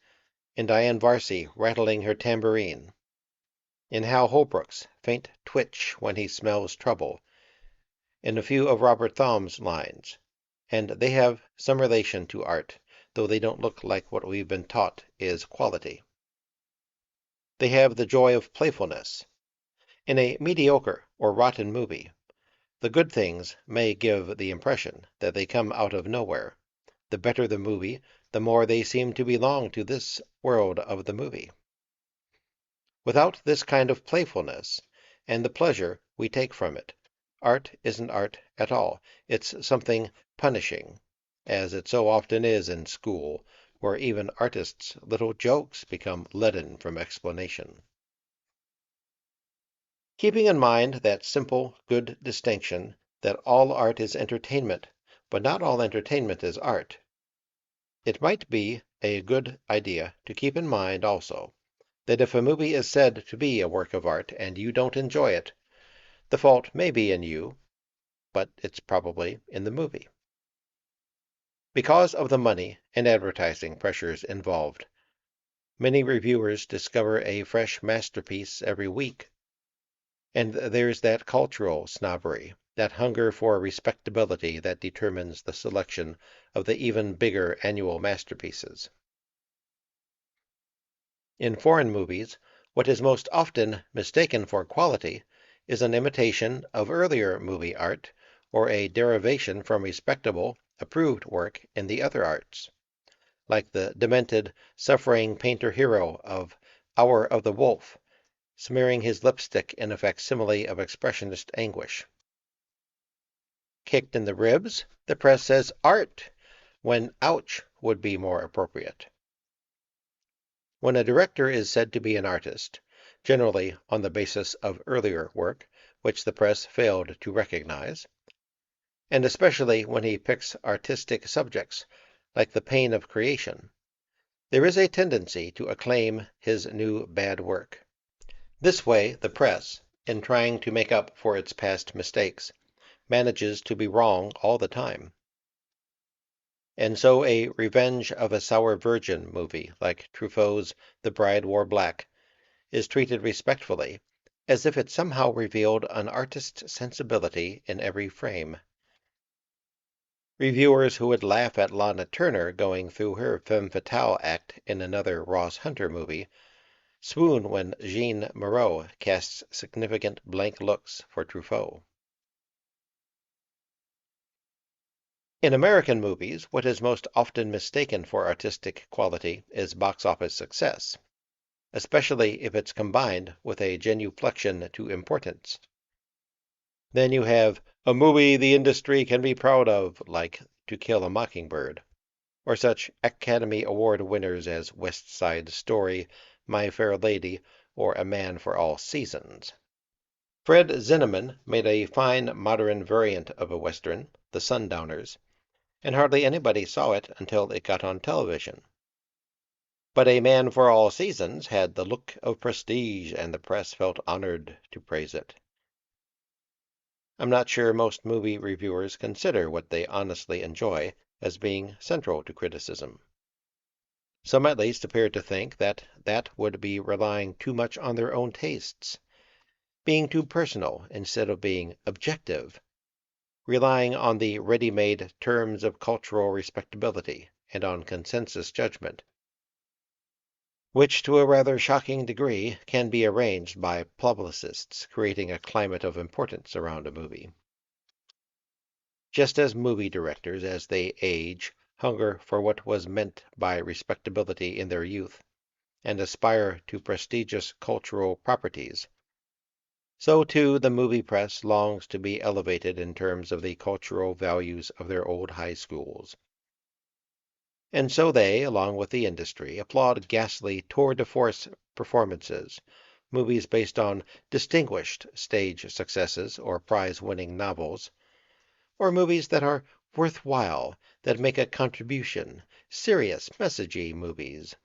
in Diane Varsi rattling her tambourine, in Hal Holbrook's faint twitch when he smells trouble, in a few of Robert Thomp's lines, and they have some relation to art, though they don't look like what we've been taught is quality. They have the joy of playfulness. In a mediocre or rotten movie, the good things may give the impression that they come out of nowhere. The better the movie, the more they seem to belong to this world of the movie. Without this kind of playfulness, and the pleasure we take from it, art isn't art at all. It's something punishing, as it so often is in school, where even artists' little jokes become leaden from explanation. Keeping in mind that simple, good distinction that all art is entertainment, but not all entertainment is art, it might be a good idea to keep in mind also that if a movie is said to be a work of art and you don't enjoy it, the fault may be in you, but it's probably in the movie. Because of the money and advertising pressures involved, many reviewers discover a fresh masterpiece every week. And there's that cultural snobbery, that hunger for respectability that determines the selection of the even bigger annual masterpieces. In foreign movies, what is most often mistaken for quality is an imitation of earlier movie art or a derivation from respectable, approved work in the other arts, like the demented, suffering painter-hero of Hour of the Wolf smearing his lipstick in a facsimile of expressionist anguish. Kicked in the ribs, the press says art, when ouch would be more appropriate. When a director is said to be an artist, generally on the basis of earlier work, which the press failed to recognize, and especially when he picks artistic subjects, like the pain of creation, there is a tendency to acclaim his new bad work. This way, the press, in trying to make up for its past mistakes, manages to be wrong all the time. And so a Revenge of a Sour Virgin movie, like Truffaut's The Bride Wore Black, is treated respectfully, as if it somehow revealed an artist's sensibility in every frame. Reviewers who would laugh at Lana Turner going through her femme fatale act in another Ross Hunter movie swoon when Jean Moreau casts significant blank looks for Truffaut. In American movies, what is most often mistaken for artistic quality is box office success, especially if it's combined with a genuflection to importance. Then you have a movie the industry can be proud of, like To Kill a Mockingbird, or such Academy Award winners as West Side Story, My Fair Lady, or A Man for All Seasons. Fred Zinnemann made a fine modern variant of a Western, The Sundowners, and hardly anybody saw it until it got on television. But A Man for All Seasons had the look of prestige, and the press felt honored to praise it. I'm not sure most movie reviewers consider what they honestly enjoy as being central to criticism. Some at least appear to think that that would be relying too much on their own tastes, being too personal instead of being objective, relying on the ready-made terms of cultural respectability and on consensus judgment, which to a rather shocking degree can be arranged by publicists creating a climate of importance around a movie. Just as movie directors, as they age, hunger for what was meant by respectability in their youth, and aspire to prestigious cultural properties, so too the movie press longs to be elevated in terms of the cultural values of their old high schools. And so they, along with the industry, applaud ghastly tour de force performances, movies based on distinguished stage successes or prize-winning novels, or movies that are worthwhile, that make a contribution, serious, messagey movies.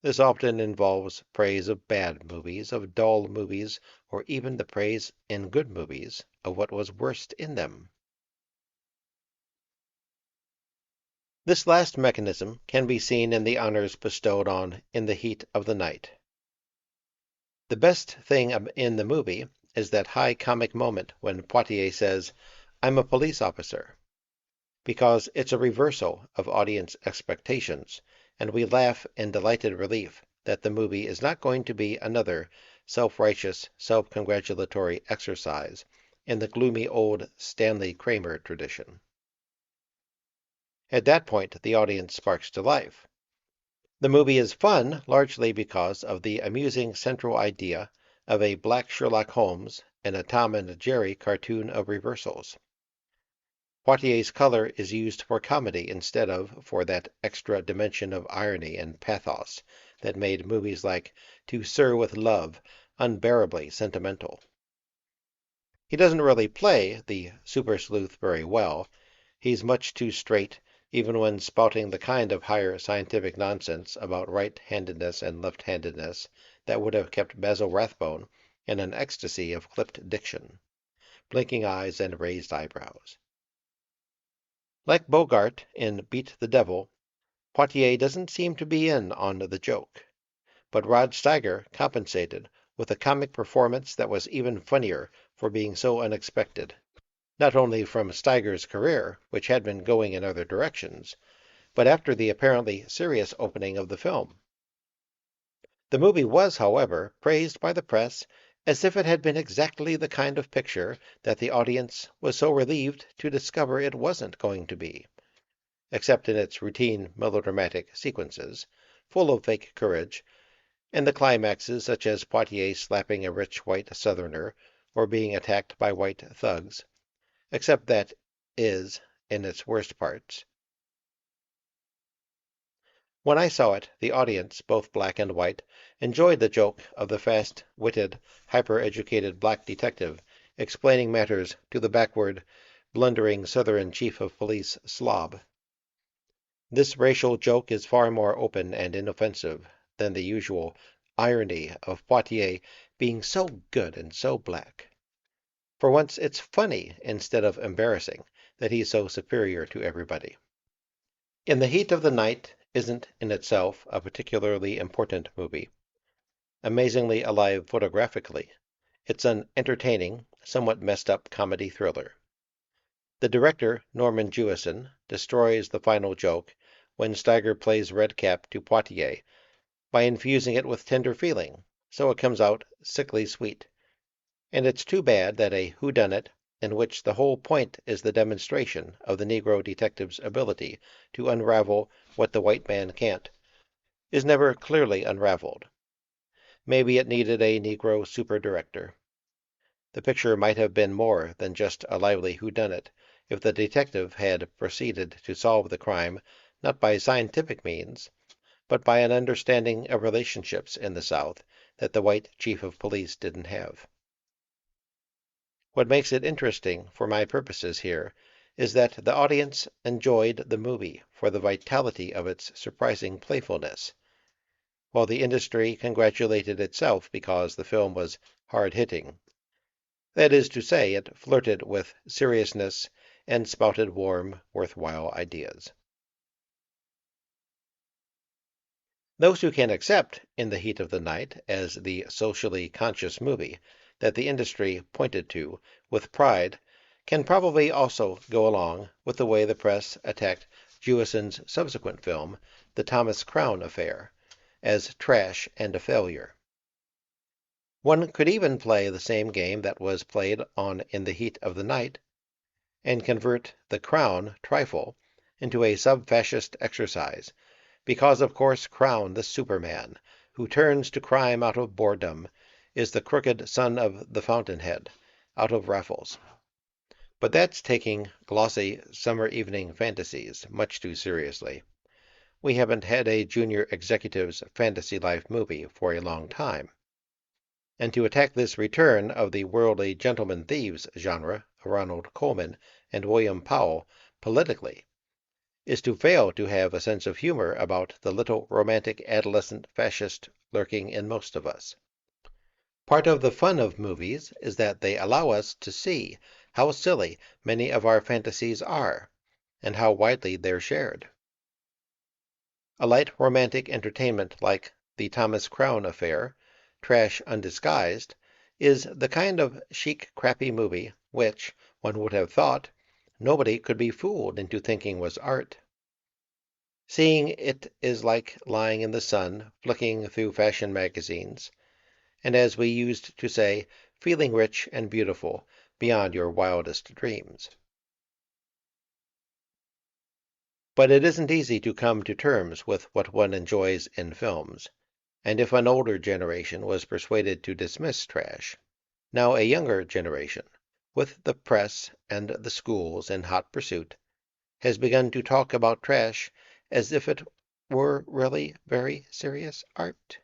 This often involves praise of bad movies, of dull movies, or even the praise in good movies of what was worst in them. This last mechanism can be seen in the honors bestowed on In the Heat of the Night. The best thing in the movie is that high comic moment when Poitier says, "I'm a police officer," because it's a reversal of audience expectations, and we laugh in delighted relief that the movie is not going to be another self-righteous, self-congratulatory exercise in the gloomy old Stanley Kramer tradition. At that point, the audience sparks to life. The movie is fun largely because of the amusing central idea of a black Sherlock Holmes and a Tom and Jerry cartoon of reversals. Poitier's color is used for comedy instead of for that extra dimension of irony and pathos that made movies like To Sir with Love unbearably sentimental. He doesn't really play the super sleuth very well. He's much too straight, even when spouting the kind of higher scientific nonsense about right-handedness and left-handedness that would have kept Basil Rathbone in an ecstasy of clipped diction, blinking eyes and raised eyebrows. Like Bogart in Beat the Devil, Poitier doesn't seem to be in on the joke, but Rod Steiger compensated with a comic performance that was even funnier for being so unexpected, not only from Steiger's career, which had been going in other directions, but after the apparently serious opening of the film. The movie was, however, praised by the press as if it had been exactly the kind of picture that the audience was so relieved to discover it wasn't going to be, except in its routine melodramatic sequences, full of fake courage, and the climaxes such as Poitiers slapping a rich white Southerner or being attacked by white thugs, except that is in its worst parts. When I saw it, the audience, both black and white, enjoyed the joke of the fast-witted, hyper-educated black detective explaining matters to the backward, blundering Southern chief of police slob. This racial joke is far more open and inoffensive than the usual irony of Poitiers being so good and so black. For once it's funny instead of embarrassing that he's so superior to everybody. In the Heat of the Night isn't in itself a particularly important movie. Amazingly alive photographically, it's an entertaining, somewhat messed up comedy thriller. The director, Norman Jewison, destroys the final joke when Steiger plays Redcap to Poitiers by infusing it with tender feeling, so it comes out sickly sweet. And it's too bad that a whodunit, in which the whole point is the demonstration of the Negro detective's ability to unravel what the white man can't, is never clearly unraveled. Maybe it needed a Negro super-director. The picture might have been more than just a lively whodunit if the detective had proceeded to solve the crime not by scientific means, but by an understanding of relationships in the South that the white chief of police didn't have. What makes it interesting for my purposes here is that the audience enjoyed the movie for the vitality of its surprising playfulness, while the industry congratulated itself because the film was hard-hitting. That is to say, it flirted with seriousness and spouted warm, worthwhile ideas. Those who can accept In the Heat of the Night as the socially conscious movie that the industry pointed to with pride can probably also go along with the way the press attacked Jewison's subsequent film, The Thomas Crown Affair, as trash and a failure. One could even play the same game that was played on In the Heat of the Night and convert the Crown trifle into a sub-fascist exercise, because of course Crown, the Superman, who turns to crime out of boredom, is the crooked son of the fountainhead, out of Raffles. But that's taking glossy summer evening fantasies much too seriously. We haven't had a junior executive's fantasy life movie for a long time. And to attack this return of the worldly gentleman thieves genre of Ronald Colman and William Powell politically is to fail to have a sense of humor about the little romantic adolescent fascist lurking in most of us. Part of the fun of movies is that they allow us to see how silly many of our fantasies are, and how widely they're shared. A light romantic entertainment like The Thomas Crown Affair, trash undisguised, is the kind of chic crappy movie which, one would have thought, nobody could be fooled into thinking was art. Seeing it is like lying in the sun, flicking through fashion magazines, and as we used to say, feeling rich and beautiful beyond your wildest dreams. But it isn't easy to come to terms with what one enjoys in films, and if an older generation was persuaded to dismiss trash, now a younger generation, with the press and the schools in hot pursuit, has begun to talk about trash as if it were really very serious art.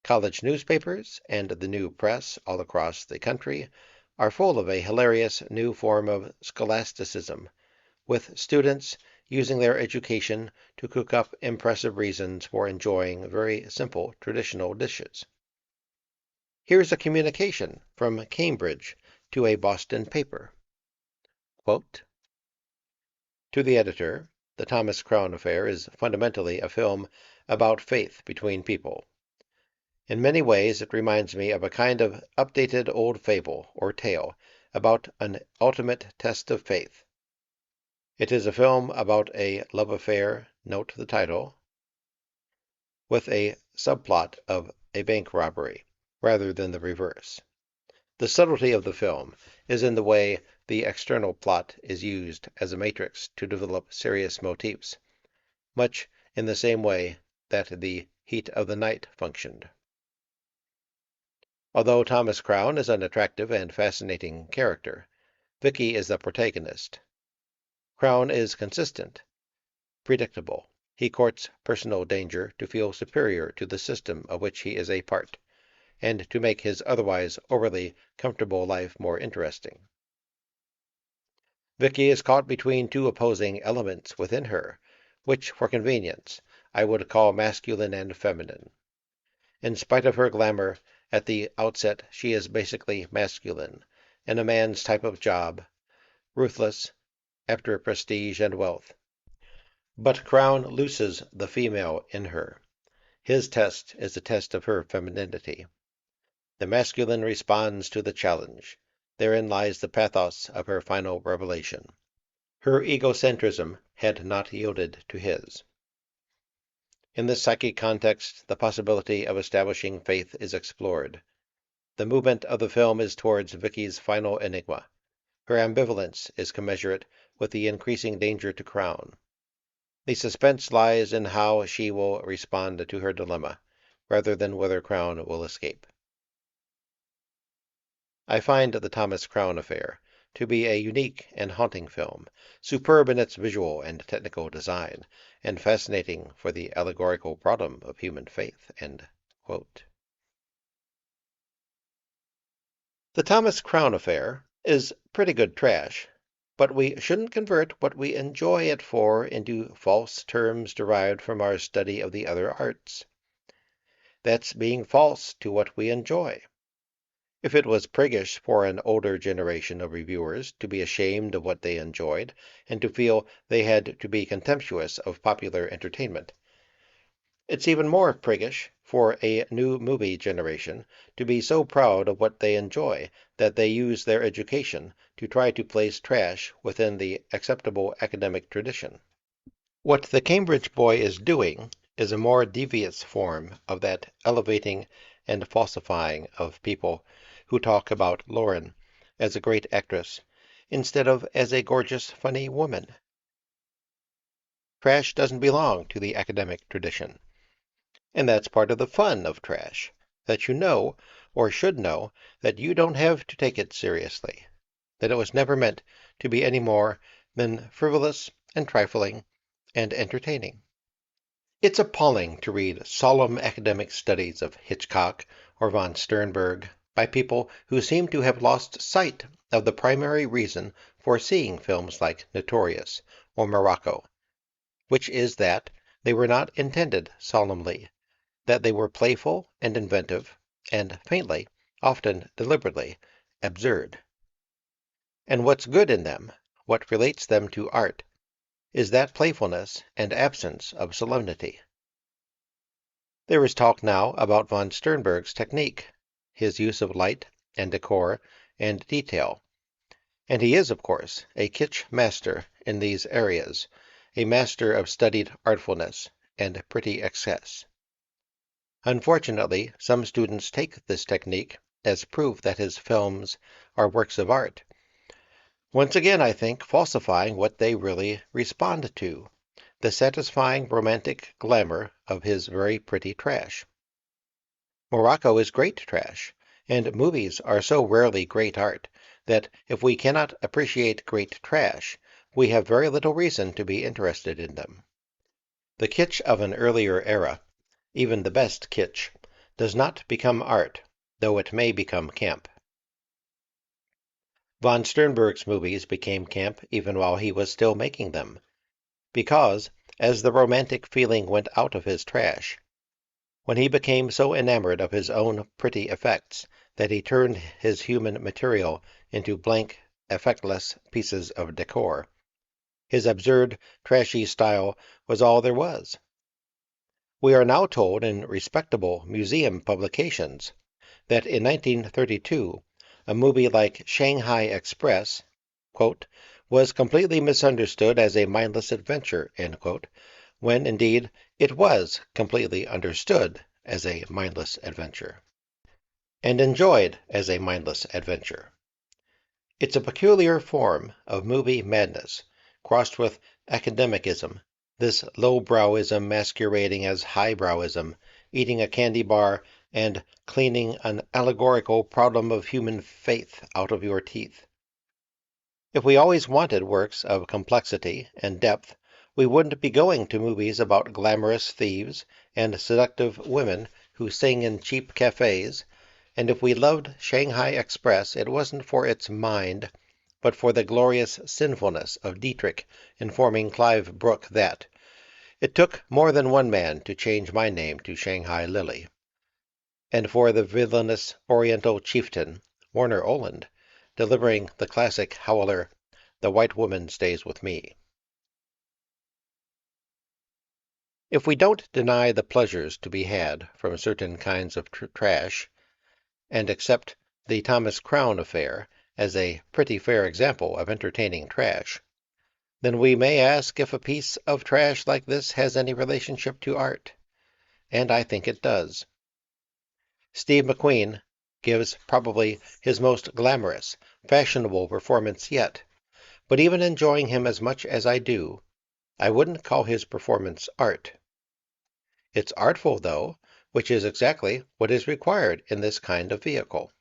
College newspapers and the new press all across the country are full of a hilarious new form of scholasticism, with students using their education to cook up impressive reasons for enjoying very simple traditional dishes. Here's a communication from Cambridge to a Boston paper. Quote, to the editor, The Thomas Crown Affair is fundamentally a film about faith between people. In many ways it reminds me of a kind of updated old fable or tale about an ultimate test of faith. It is a film about a love affair, note the title, with a subplot of a bank robbery, rather than the reverse. The subtlety of the film is in the way the external plot is used as a matrix to develop serious motifs, much in the same way that the heat of the night functioned. Although Thomas Crown is an attractive and fascinating character, Vicky is the protagonist. Crown is consistent, predictable. He courts personal danger to feel superior to the system of which he is a part, and to make his otherwise overly comfortable life more interesting. Vicky is caught between two opposing elements within her, which, for convenience, I would call masculine and feminine. In spite of her glamour, at the outset she is basically masculine, in a man's type of job, ruthless, after prestige and wealth. But Crown looses the female in her. His test is a test of her femininity. The masculine responds to the challenge. Therein lies the pathos of her final revelation. Her egocentrism had not yielded to his. In this psychic context, the possibility of establishing faith is explored. The movement of the film is towards Vicky's final enigma. Her ambivalence is commensurate with the increasing danger to Crown. The suspense lies in how she will respond to her dilemma, rather than whether Crown will escape. I find The Thomas Crown Affair to be a unique and haunting film, superb in its visual and technical design, and fascinating for the allegorical problem of human faith." End quote. The Thomas Crown Affair is pretty good trash, but we shouldn't convert what we enjoy it for into false terms derived from our study of the other arts. That's being false to what we enjoy. If it was priggish for an older generation of reviewers to be ashamed of what they enjoyed and to feel they had to be contemptuous of popular entertainment, it's even more priggish for a new movie generation to be so proud of what they enjoy that they use their education to try to place trash within the acceptable academic tradition. What the Cambridge boy is doing is a more devious form of that elevating and falsifying of people who talk about Lauren as a great actress instead of as a gorgeous, funny woman. Trash doesn't belong to the academic tradition. And that's part of the fun of trash, that you know, or should know, that you don't have to take it seriously, that it was never meant to be any more than frivolous and trifling and entertaining. It's appalling to read solemn academic studies of Hitchcock or von Sternberg by people who seem to have lost sight of the primary reason for seeing films like Notorious or Morocco, which is that they were not intended solemnly, that they were playful and inventive, and faintly, often deliberately, absurd. And what's good in them, what relates them to art, is that playfulness and absence of solemnity. There is talk now about von Sternberg's technique, his use of light and decor and detail. And he is, of course, a kitsch master in these areas, a master of studied artfulness and pretty excess. Unfortunately, some students take this technique as proof that his films are works of art. Once again, I think, falsifying what they really respond to, the satisfying romantic glamour of his very pretty trash. Morocco is great trash, and movies are so rarely great art that if we cannot appreciate great trash, we have very little reason to be interested in them. The kitsch of an earlier era, even the best kitsch, does not become art, though it may become camp. Von Sternberg's movies became camp even while he was still making them, because, as the romantic feeling went out of his trash, when he became so enamored of his own pretty effects that he turned his human material into blank, effectless pieces of decor, his absurd, trashy style was all there was. We are now told in respectable museum publications that in 1932 a movie like Shanghai Express, quote, was completely misunderstood as a mindless adventure, end quote, when indeed it was completely understood as a mindless adventure, and enjoyed as a mindless adventure. It's a peculiar form of movie madness, crossed with academicism, this lowbrowism masquerading as highbrowism eating a candy bar, and cleaning an allegorical problem of human faith out of your teeth. If we always wanted works of complexity and depth, we wouldn't be going to movies about glamorous thieves and seductive women who sing in cheap cafes, and if we loved Shanghai Express, it wasn't for its mind, but for the glorious sinfulness of Dietrich informing Clive Brooke that it took more than one man to change my name to Shanghai Lily, and for the villainous Oriental chieftain, Warner Oland, delivering the classic howler, "The white woman stays with me." If we don't deny the pleasures to be had from certain kinds of trash, and accept the Thomas Crown affair as a pretty fair example of entertaining trash, then we may ask if a piece of trash like this has any relationship to art. And I think it does. Steve McQueen gives probably his most glamorous, fashionable performance yet, but even enjoying him as much as I do, I wouldn't call his performance art. It's artful, though, which is exactly what is required in this kind of vehicle.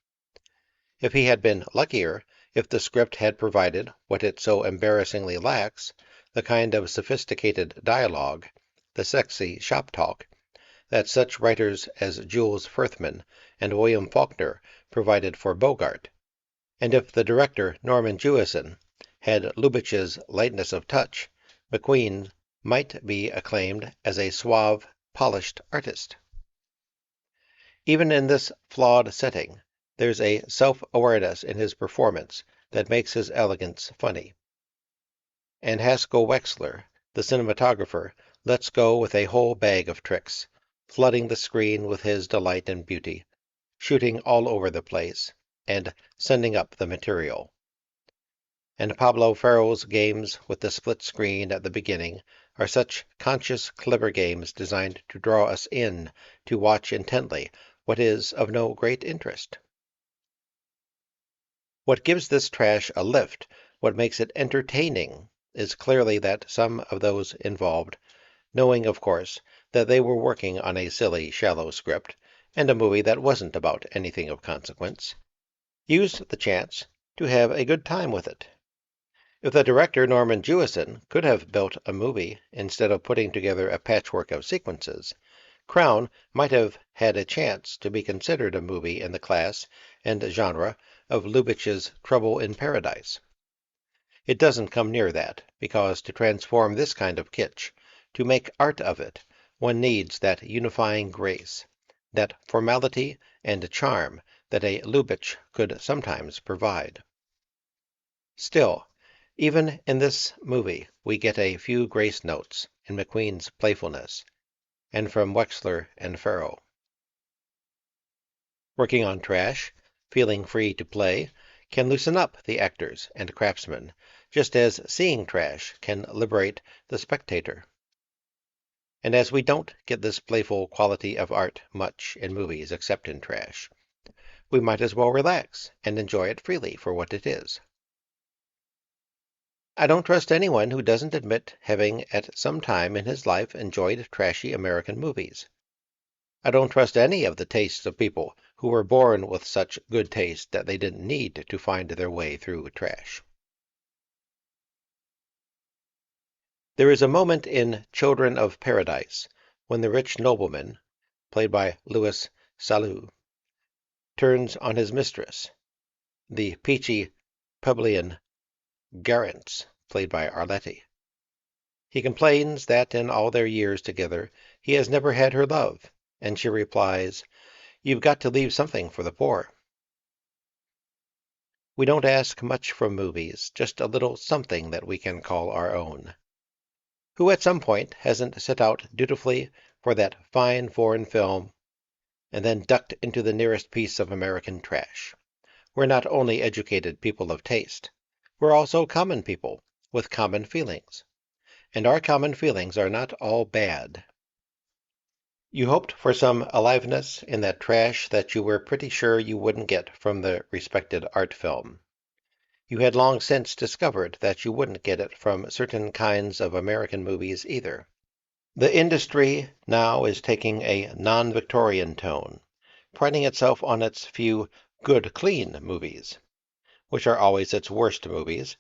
If he had been luckier, if the script had provided what it so embarrassingly lacks, the kind of sophisticated dialogue, the sexy shop talk, that such writers as Jules Furthman and William Faulkner provided for Bogart, and if the director, Norman Jewison, had Lubitsch's lightness of touch, McQueen might be acclaimed as a suave, polished artist. Even in this flawed setting, there's a self-awareness in his performance that makes his elegance funny. And Haskell Wexler, the cinematographer, lets go with a whole bag of tricks, flooding the screen with his delight and beauty, shooting all over the place, and sending up the material. And Pablo Ferro's games with the split screen at the beginning are such conscious, clever games designed to draw us in to watch intently what is of no great interest. What gives this trash a lift, what makes it entertaining, is clearly that some of those involved, knowing, of course, that they were working on a silly, shallow script, and a movie that wasn't about anything of consequence, used the chance to have a good time with it. If the director, Norman Jewison, could have built a movie instead of putting together a patchwork of sequences, Crown might have had a chance to be considered a movie in the class and genre of Lubitsch's Trouble in Paradise. It doesn't come near that, because to transform this kind of kitsch, to make art of it, one needs that unifying grace, that formality and charm that a Lubitsch could sometimes provide. Still, even in this movie, we get a few grace notes in McQueen's playfulness, and from Wexler and Ferro. Working on trash, feeling free to play, can loosen up the actors and craftsmen, just as seeing trash can liberate the spectator. And as we don't get this playful quality of art much in movies except in trash, we might as well relax and enjoy it freely for what it is. I don't trust anyone who doesn't admit having at some time in his life enjoyed trashy American movies. I don't trust any of the tastes of people who were born with such good taste that they didn't need to find their way through trash. There is a moment in Children of Paradise when the rich nobleman, played by Louis Salou, turns on his mistress, the peachy plebeian Garrance, played by Arletty. He complains that in all their years together he has never had her love, and she replies, "You've got to leave something for the poor." We don't ask much from movies, just a little something that we can call our own. Who at some point hasn't set out dutifully for that fine foreign film and then ducked into the nearest piece of American trash? We're not only educated people of taste, we're also common people with common feelings. And our common feelings are not all bad. You hoped for some aliveness in that trash that you were pretty sure you wouldn't get from the respected art film. You had long since discovered that you wouldn't get it from certain kinds of American movies either. The industry now is taking a non-Victorian tone, priding itself on its few good, clean movies, which are always its worst movies,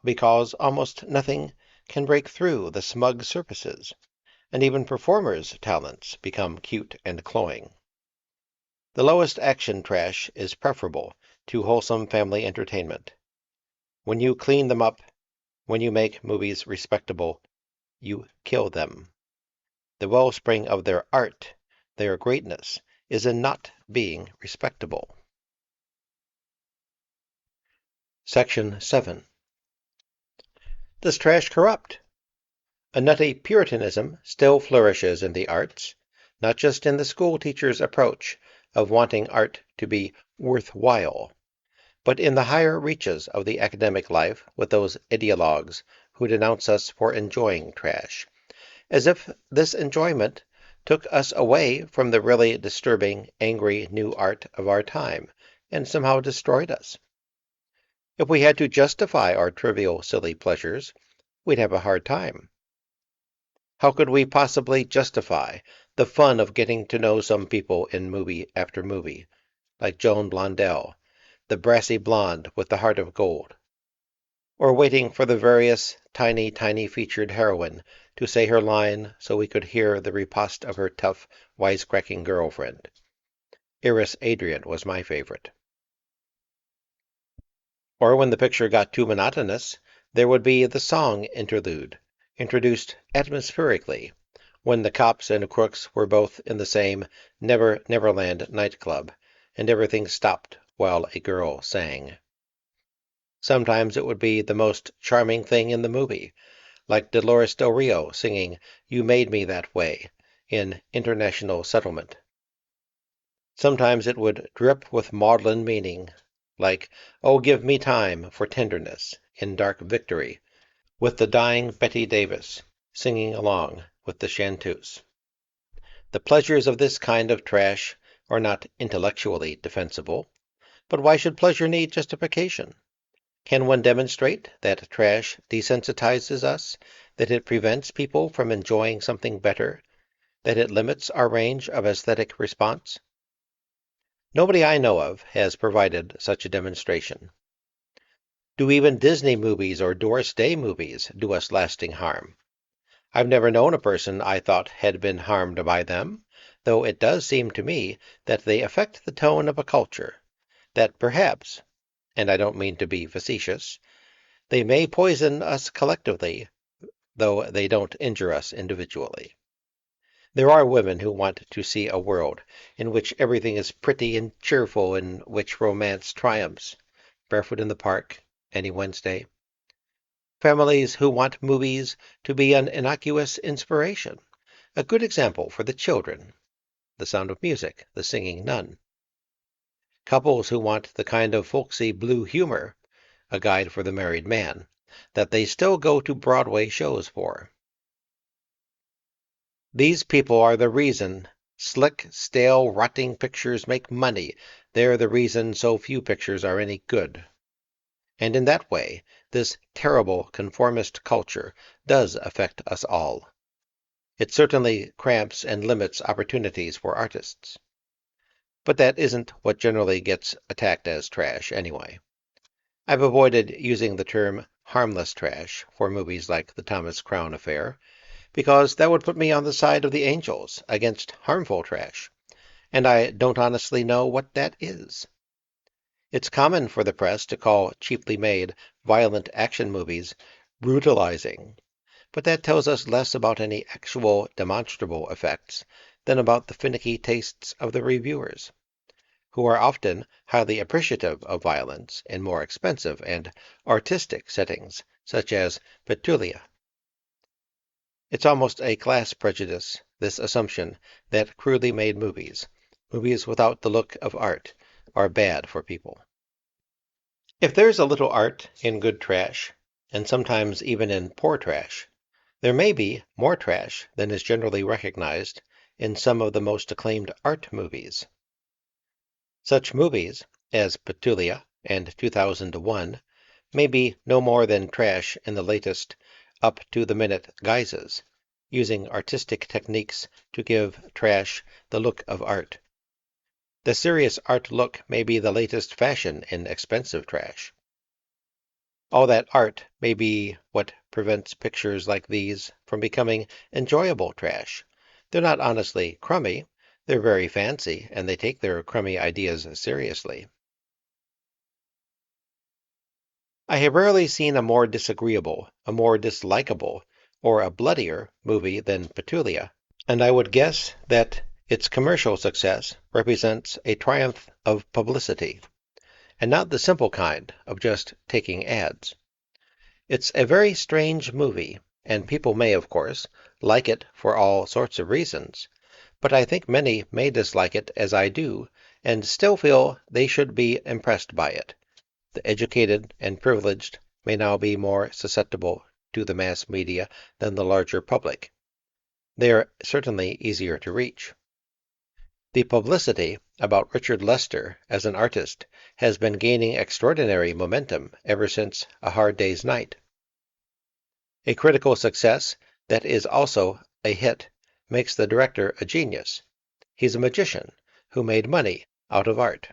because almost nothing can break through the smug surfaces, and even performers' talents become cute and cloying. The lowest action trash is preferable to wholesome family entertainment. When you clean them up, when you make movies respectable, you kill them. The wellspring of their art, their greatness, is in not being respectable. Section 7. Does trash corrupt? A nutty Puritanism still flourishes in the arts, not just in the school teacher's approach of wanting art to be worthwhile, but in the higher reaches of the academic life with those ideologues who denounce us for enjoying trash, as if this enjoyment took us away from the really disturbing, angry new art of our time and somehow destroyed us. If we had to justify our trivial, silly pleasures, we'd have a hard time. How could we possibly justify the fun of getting to know some people in movie after movie, like Joan Blondell, the brassy blonde with the heart of gold, or waiting for the various tiny featured heroine to say her line so we could hear the riposte of her tough, wisecracking girlfriend? Iris Adrian was my favorite. Or when the picture got too monotonous, there would be the song interlude, introduced atmospherically, when the cops and crooks were both in the same Never Neverland nightclub, and everything stopped while a girl sang. Sometimes it would be the most charming thing in the movie, like Dolores Del Rio singing You Made Me That Way in International Settlement. Sometimes it would drip with maudlin meaning, like Oh, Give Me Time for Tenderness in Dark Victory, with the dying Betty Davis singing along with the chanteuse. The pleasures of this kind of trash are not intellectually defensible, but why should pleasure need justification? Can one demonstrate that trash desensitizes us, that it prevents people from enjoying something better, that it limits our range of aesthetic response? Nobody I know of has provided such a demonstration. Do even Disney movies or Doris Day movies do us lasting harm? I've never known a person I thought had been harmed by them, though it does seem to me that they affect the tone of a culture, that perhaps, and I don't mean to be facetious, they may poison us collectively, though they don't injure us individually. There are women who want to see a world in which everything is pretty and cheerful, in which romance triumphs. Barefoot in the Park, any Wednesday. Families who want movies to be an innocuous inspiration, a good example for the children. The Sound of Music, The Singing Nun. Couples who want the kind of folksy blue humor, A Guide for the Married Man, that they still go to Broadway shows for. These people are the reason slick, stale, rotting pictures make money. They're the reason so few pictures are any good. And in that way, this terrible conformist culture does affect us all. It certainly cramps and limits opportunities for artists. But that isn't what generally gets attacked as trash, anyway. I've avoided using the term harmless trash for movies like The Thomas Crown Affair, because that would put me on the side of the angels against harmful trash, and I don't honestly know what that is. It's common for the press to call cheaply made, violent action movies brutalizing, but that tells us less about any actual demonstrable effects than about the finicky tastes of the reviewers, who are often highly appreciative of violence in more expensive and artistic settings, such as Petulia. It's almost a class prejudice, this assumption that crudely made movies, movies without the look of art, are bad for people. If there's a little art in good trash, and sometimes even in poor trash, there may be more trash than is generally recognized in some of the most acclaimed art movies. Such movies as Petulia and 2001 may be no more than trash in the latest up-to-the-minute guises, using artistic techniques to give trash the look of art. The serious art look may be the latest fashion in expensive trash. All that art may be what prevents pictures like these from becoming enjoyable trash. They're not honestly crummy, they're very fancy, and they take their crummy ideas seriously. I have rarely seen a more disagreeable, a more dislikable, or a bloodier movie than Petulia, and I would guess that its commercial success represents a triumph of publicity, and not the simple kind of just taking ads. It's a very strange movie, and people may, of course, like it for all sorts of reasons, but I think many may dislike it as I do, and still feel they should be impressed by it. The educated and privileged may now be more susceptible to the mass media than the larger public. They are certainly easier to reach. The publicity about Richard Lester as an artist has been gaining extraordinary momentum ever since A Hard Day's Night. A critical success that is also a hit makes the director a genius. He's a magician who made money out of art.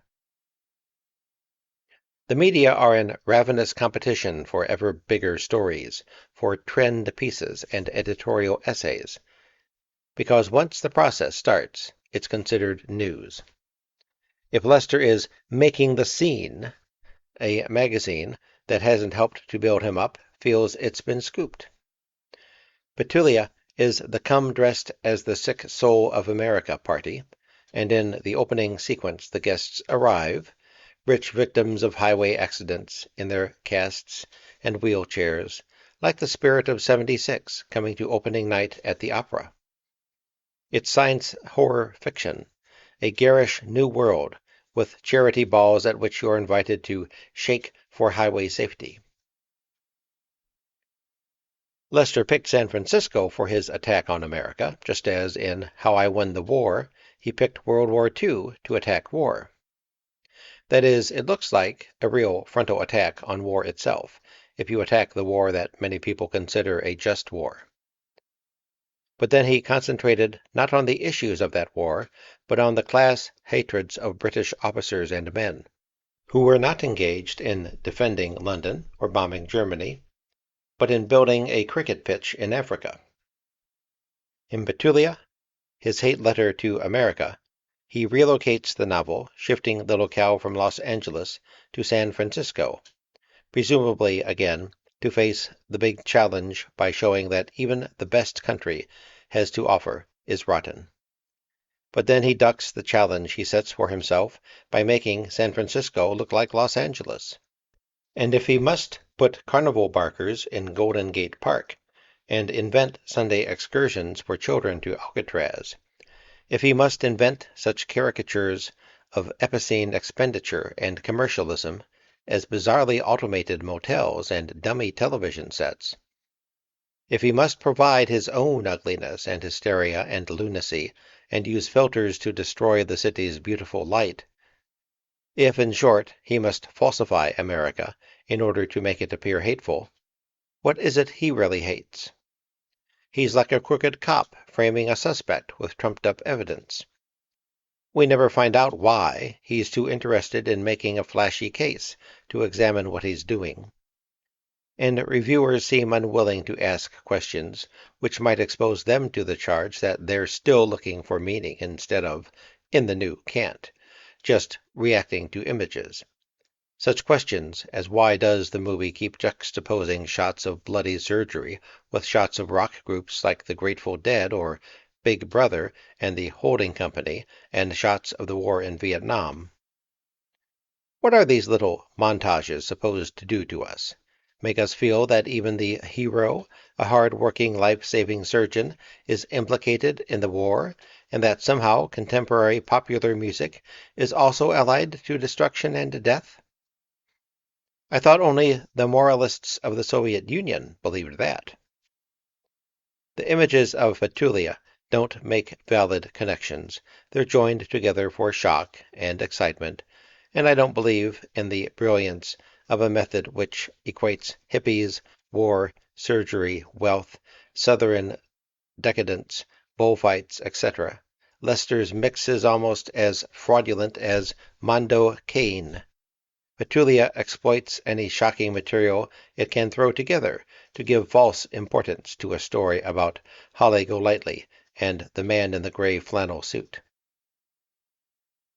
The media are in ravenous competition for ever bigger stories, for trend pieces and editorial essays, because once the process starts, it's considered news. If Lester is making the scene, a magazine that hasn't helped to build him up feels it's been scooped. Petulia is the come dressed as the sick soul of America party, and in the opening sequence the guests arrive, rich victims of highway accidents in their casts and wheelchairs, like the spirit of '76 coming to opening night at the opera. It's science horror fiction, a garish new world, with charity balls at which you're invited to shake for highway safety. Lester picked San Francisco for his attack on America, just as in How I Won the War, he picked World War II to attack war. That is, it looks like a real frontal attack on war itself, if you attack the war that many people consider a just war. But then he concentrated not on the issues of that war, but on the class hatreds of British officers and men, who were not engaged in defending London or bombing Germany, but in building a cricket pitch in Africa. In Petulia, his hate letter to America, he relocates the novel, shifting the locale from Los Angeles to San Francisco, presumably, again, to face the big challenge by showing that even the best country has to offer is rotten. But then he ducks the challenge he sets for himself by making San Francisco look like Los Angeles. And if he must put carnival barkers in Golden Gate Park and invent Sunday excursions for children to Alcatraz, if he must invent such caricatures of epicene expenditure and commercialism as bizarrely automated motels and dummy television sets, if he must provide his own ugliness and hysteria and lunacy and use filters to destroy the city's beautiful light, if, in short, he must falsify America in order to make it appear hateful, what is it he really hates? He's like a crooked cop framing a suspect with trumped-up evidence. We never find out why he's too interested in making a flashy case to examine what he's doing. And reviewers seem unwilling to ask questions which might expose them to the charge that they're still looking for meaning instead of, in the new cant, just reacting to images. Such questions as why does the movie keep juxtaposing shots of bloody surgery with shots of rock groups like the Grateful Dead or Big Brother and the Holding Company and shots of the war in Vietnam? What are these little montages supposed to do to us? Make us feel that even the hero, a hard-working, life-saving surgeon, is implicated in the war, and that somehow contemporary popular music is also allied to destruction and death? I thought only the moralists of the Soviet Union believed that. The images of Petulia don't make valid connections. They're joined together for shock and excitement, and I don't believe in the brilliance of a method which equates hippies, war, surgery, wealth, southern decadence, bullfights, etc. Lester's mix is almost as fraudulent as Mondo Cane. Petulia exploits any shocking material it can throw together to give false importance to a story about Holly Golightly and the man in the gray flannel suit.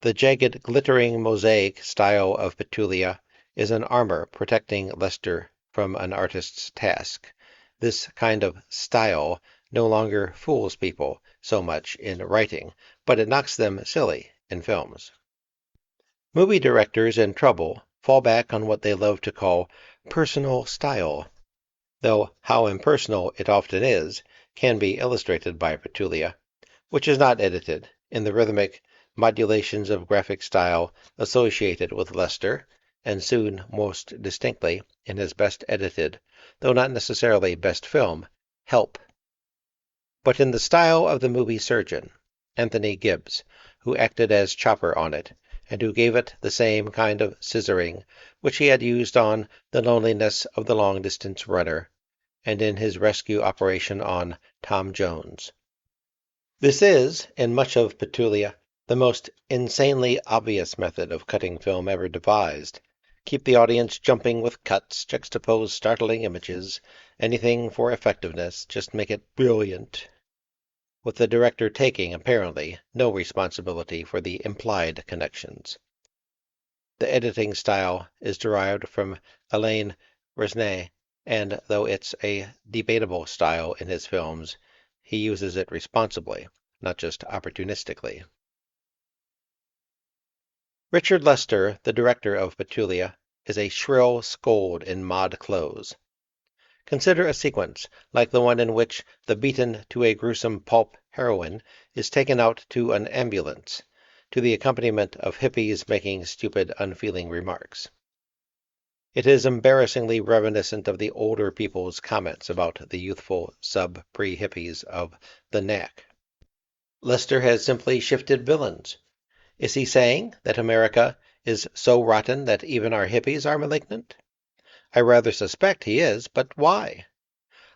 The jagged, glittering mosaic style of Petulia is an armor protecting Lester from an artist's task. This kind of style no longer fools people so much in writing, but it knocks them silly in films. Movie directors in trouble fall back on what they love to call personal style, though how impersonal it often is can be illustrated by Petulia, which is not edited, in the rhythmic modulations of graphic style associated with Lester, and soon most distinctly in his best edited, though not necessarily best film, Help, but in the style of the movie surgeon, Anthony Gibbs, who acted as chopper on it, and who gave it the same kind of scissoring which he had used on The Loneliness of the Long-Distance Runner, and in his rescue operation on Tom Jones. This is, in much of Petulia, the most insanely obvious method of cutting film ever devised. Keep the audience jumping with cuts, juxtapose startling images, anything for effectiveness, just make it brilliant, with the director taking, apparently, no responsibility for the implied connections. The editing style is derived from Alain Resnais, and though it's a debatable style in his films, he uses it responsibly, not just opportunistically. Richard Lester, the director of Petulia, is a shrill scold in mod clothes. Consider a sequence like the one in which the beaten to a gruesome pulp heroine is taken out to an ambulance, to the accompaniment of hippies making stupid, unfeeling remarks. It is embarrassingly reminiscent of the older people's comments about the youthful sub-pre-hippies of the Knack. Lester has simply shifted villains. Is he saying that America is so rotten that even our hippies are malignant? I rather suspect he is, but why?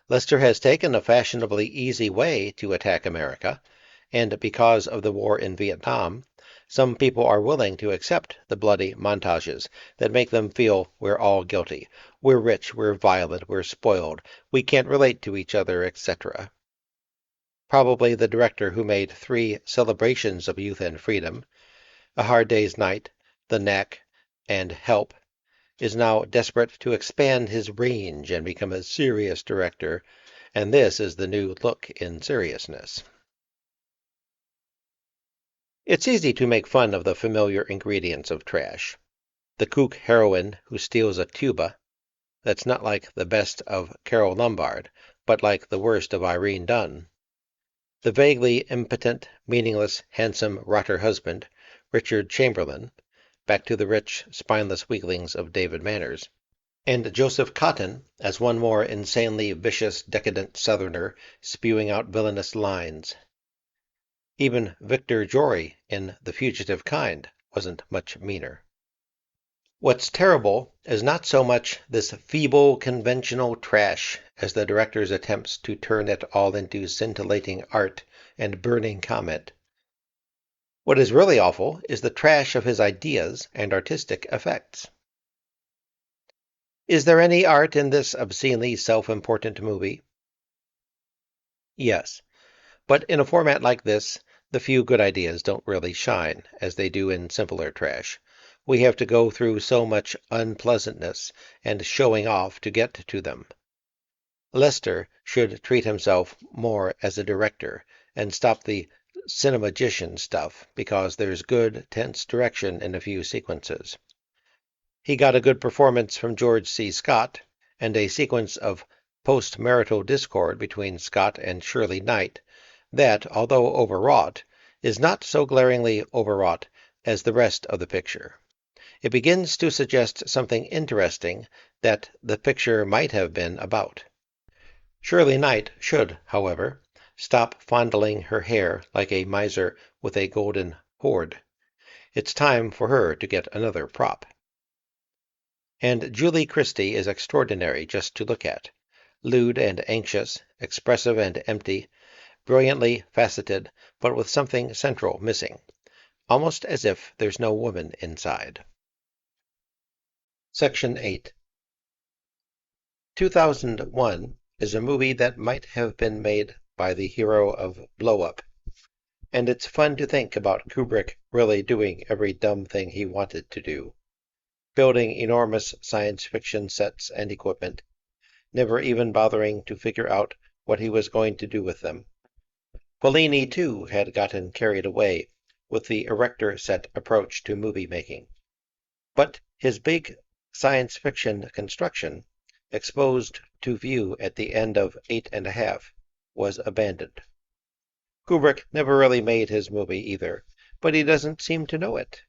Lester has taken a fashionably easy way to attack America, and because of the war in Vietnam, some people are willing to accept the bloody montages that make them feel we're all guilty. We're rich, we're violent, we're spoiled, we can't relate to each other, etc. Probably the director who made 3 celebrations of youth and freedom, A Hard Day's Night, The Knack, and Help, is now desperate to expand his range and become a serious director, and this is the new look in seriousness. It's easy to make fun of the familiar ingredients of trash. The kook heroine who steals a tuba, that's not like the best of Carole Lombard, but like the worst of Irene Dunne. The vaguely impotent, meaningless, handsome rotter husband, Richard Chamberlain, back to the rich, spineless weaklings of David Manners, and Joseph Cotton as one more insanely vicious, decadent Southerner spewing out villainous lines. Even Victor Jory in The Fugitive Kind wasn't much meaner. What's terrible is not so much this feeble, conventional trash as the director's attempts to turn it all into scintillating art and burning comment. What is really awful is the trash of his ideas and artistic effects. Is there any art in this obscenely self-important movie? Yes, but in a format like this, the few good ideas don't really shine, as they do in simpler trash. We have to go through so much unpleasantness and showing off to get to them. Lester should treat himself more as a director and stop the cinemagician stuff, because there's good, tense direction in a few sequences. He got a good performance from George C. Scott, and a sequence of post-marital discord between Scott and Shirley Knight that, although overwrought, is not so glaringly overwrought as the rest of the picture. It begins to suggest something interesting that the picture might have been about. Shirley Knight should, however, stop fondling her hair like a miser with a golden hoard. It's time for her to get another prop. And Julie Christie is extraordinary just to look at. Lewd and anxious, expressive and empty, brilliantly faceted, but with something central missing, almost as if there's no woman inside. Section 8. 2001 is a movie that might have been made by the hero of Blow Up, and it's fun to think about Kubrick really doing every dumb thing he wanted to do, building enormous science fiction sets and equipment, never even bothering to figure out what he was going to do with them. Pauline, too, had gotten carried away with the erector set approach to movie making. But his big science fiction construction, exposed to view at the end of 8½, was abandoned. Kubrick never really made his movie either, but he doesn't seem to know it.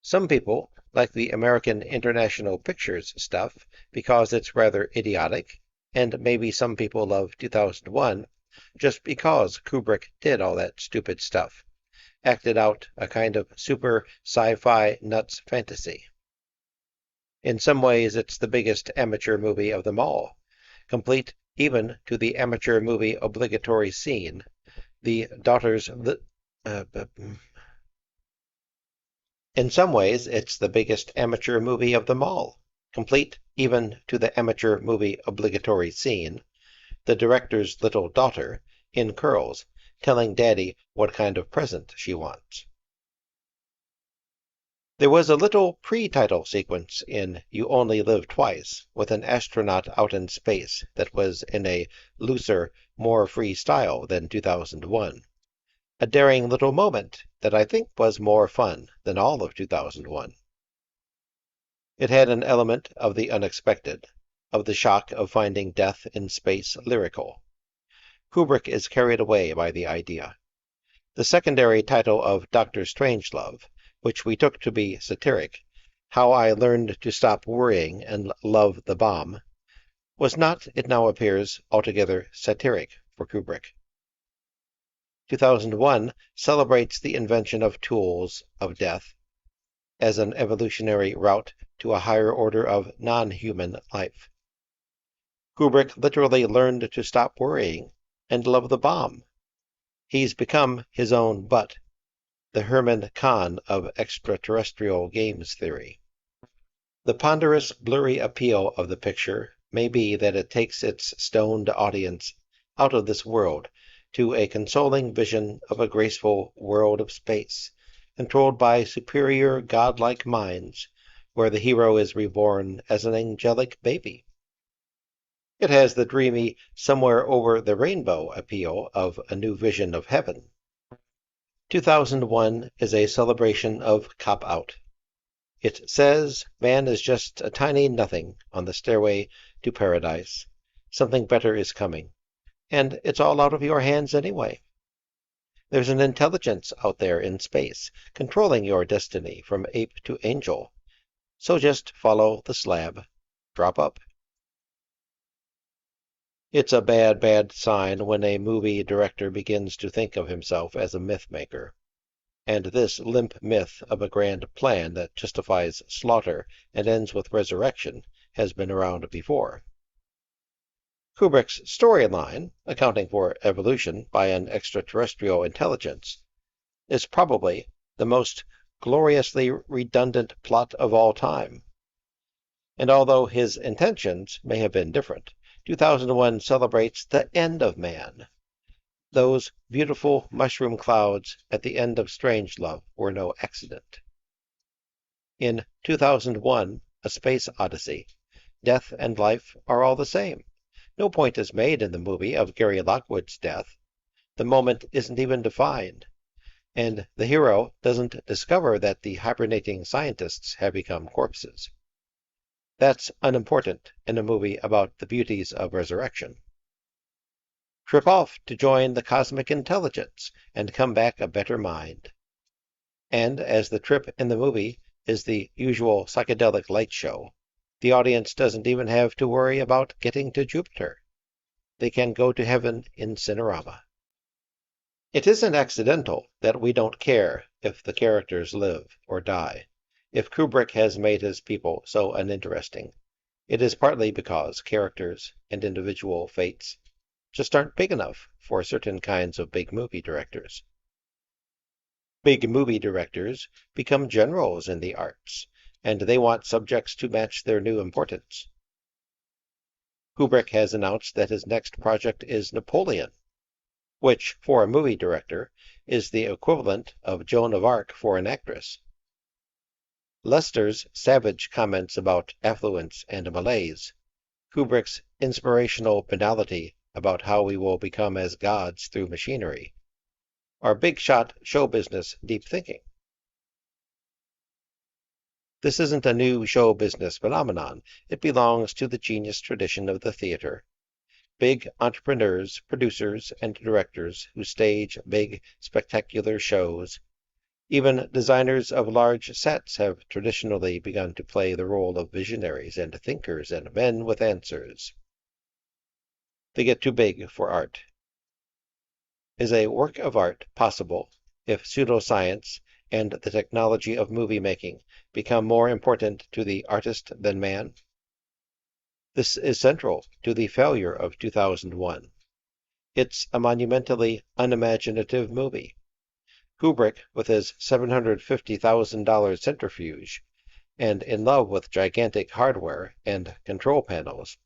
Some people like the American International Pictures stuff because it's rather idiotic, and maybe some people love 2001 just because Kubrick did all that stupid stuff, acted out a kind of super sci-fi nuts fantasy. In some ways, it's the biggest amateur movie of them all, complete even to the amateur movie obligatory scene, the daughter's... In some ways, it's the biggest amateur movie of them all, complete even to the amateur movie obligatory scene, the director's little daughter, in curls, telling Daddy what kind of present she wants. There was a little pre-title sequence in You Only Live Twice, with an astronaut out in space that was in a looser, more free style than 2001. A daring little moment that I think was more fun than all of 2001. It had an element of the unexpected, of the shock of finding death in space lyrical. Kubrick is carried away by the idea. The secondary title of Dr. Strangelove, which we took to be satiric, How I Learned to Stop Worrying and Love the Bomb, was not, it now appears, altogether satiric for Kubrick. 2001 celebrates the invention of tools of death as an evolutionary route to a higher order of non-human life. Kubrick literally learned to stop worrying and love the bomb. He's become his own butt, the Herman Kahn of extraterrestrial games theory. The ponderous, blurry appeal of the picture may be that it takes its stoned audience out of this world to a consoling vision of a graceful world of space, controlled by superior godlike minds, where the hero is reborn as an angelic baby. It has the dreamy, somewhere over the rainbow appeal of a new vision of heaven. 2001 is a celebration of cop-out. It says man is just a tiny nothing on the stairway to paradise. Something better is coming, and it's all out of your hands anyway. There's an intelligence out there in space, controlling your destiny from ape to angel. So just follow the slab. Drop up. It's a bad, bad sign when a movie director begins to think of himself as a myth maker. And this limp myth of a grand plan that justifies slaughter and ends with resurrection has been around before. Kubrick's storyline, accounting for evolution by an extraterrestrial intelligence, is probably the most gloriously redundant plot of all time. And although his intentions may have been different, 2001 celebrates the end of man. Those beautiful mushroom clouds at the end of Strangelove were no accident. In 2001, A Space Odyssey, death and life are all the same. No point is made in the movie of Gary Lockwood's death. The moment isn't even defined, and the hero doesn't discover that the hibernating scientists have become corpses. That's unimportant in a movie about the beauties of resurrection. Trip off to join the cosmic intelligence and come back a better mind. And as the trip in the movie is the usual psychedelic light show, the audience doesn't even have to worry about getting to Jupiter. They can go to heaven in Cinerama. It isn't accidental that we don't care if the characters live or die. If Kubrick has made his people so uninteresting, it is partly because characters and individual fates just aren't big enough for certain kinds of big movie directors. Big movie directors become generals in the arts, and they want subjects to match their new importance. Kubrick has announced that his next project is Napoleon, which, for a movie director, is the equivalent of Joan of Arc for an actress. Lester's savage comments about affluence and malaise, Kubrick's inspirational banality about how we will become as gods through machinery, are big-shot show business deep thinking. This isn't a new show business phenomenon. It belongs to the genius tradition of the theater. Big entrepreneurs, producers, and directors who stage big, spectacular shows. Even designers of large sets have traditionally begun to play the role of visionaries and thinkers and men with answers. They get too big for art. Is a work of art possible if pseudoscience and the technology of movie making become more important to the artist than man? This is central to the failure of 2001. It's a monumentally unimaginative movie. Kubrick, with his $750,000 centrifuge, and in love with gigantic hardware and control panels,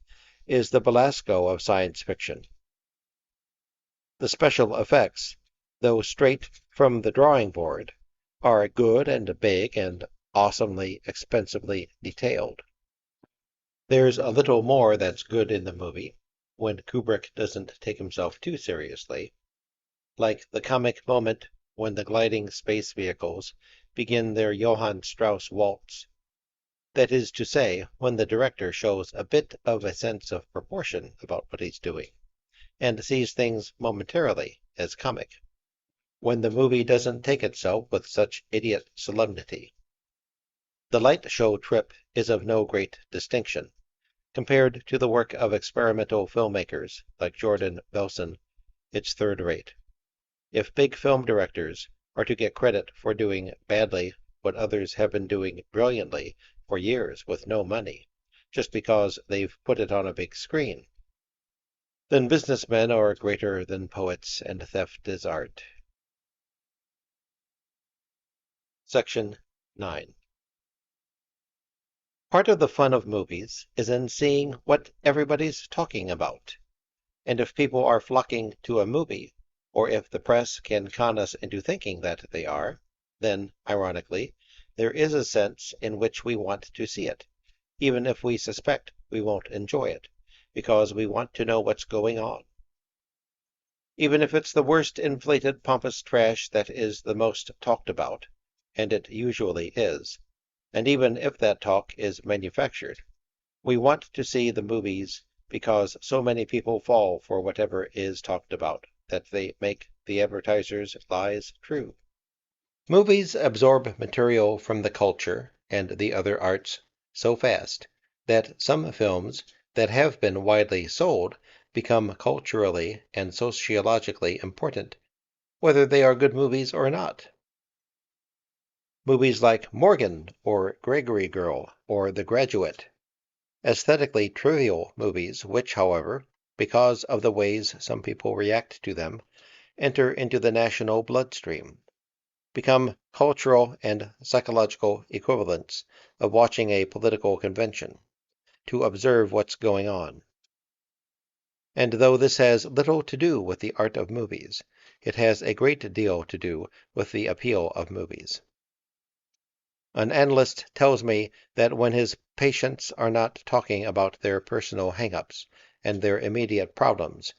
is the Belasco of science fiction. The special effects, though straight from the drawing board, are good and big and awesomely expensively detailed. There's a little more that's good in the movie, when Kubrick doesn't take himself too seriously, like the comic moment when the gliding space vehicles begin their Johann Strauss waltz. That is to say, when the director shows a bit of a sense of proportion about what he's doing, and sees things momentarily as comic, when the movie doesn't take itself with such idiot solemnity. The light show trip is of no great distinction. Compared to the work of experimental filmmakers like Jordan Belson, it's third-rate. If big film directors are to get credit for doing badly what others have been doing brilliantly for years with no money, just because they've put it on a big screen, then businessmen are greater than poets and theft is art. Section 9. Part of the fun of movies is in seeing what everybody's talking about. And if people are flocking to a movie, or if the press can con us into thinking that they are, then, ironically, there is a sense in which we want to see it, even if we suspect we won't enjoy it, because we want to know what's going on. Even if it's the worst inflated pompous trash that is the most talked about, and it usually is, and even if that talk is manufactured, we want to see the movies because so many people fall for whatever is talked about that they make the advertisers' lies true. Movies absorb material from the culture and the other arts so fast that some films that have been widely sold become culturally and sociologically important, whether they are good movies or not. Movies like Morgan or Gregory Girl or The Graduate. Aesthetically trivial movies which, however, because of the ways some people react to them, enter into the national bloodstream, become cultural and psychological equivalents of watching a political convention, to observe what's going on. And though this has little to do with the art of movies, it has a great deal to do with the appeal of movies. An analyst tells me that when his patients are not talking about their personal hang-ups and their immediate problems,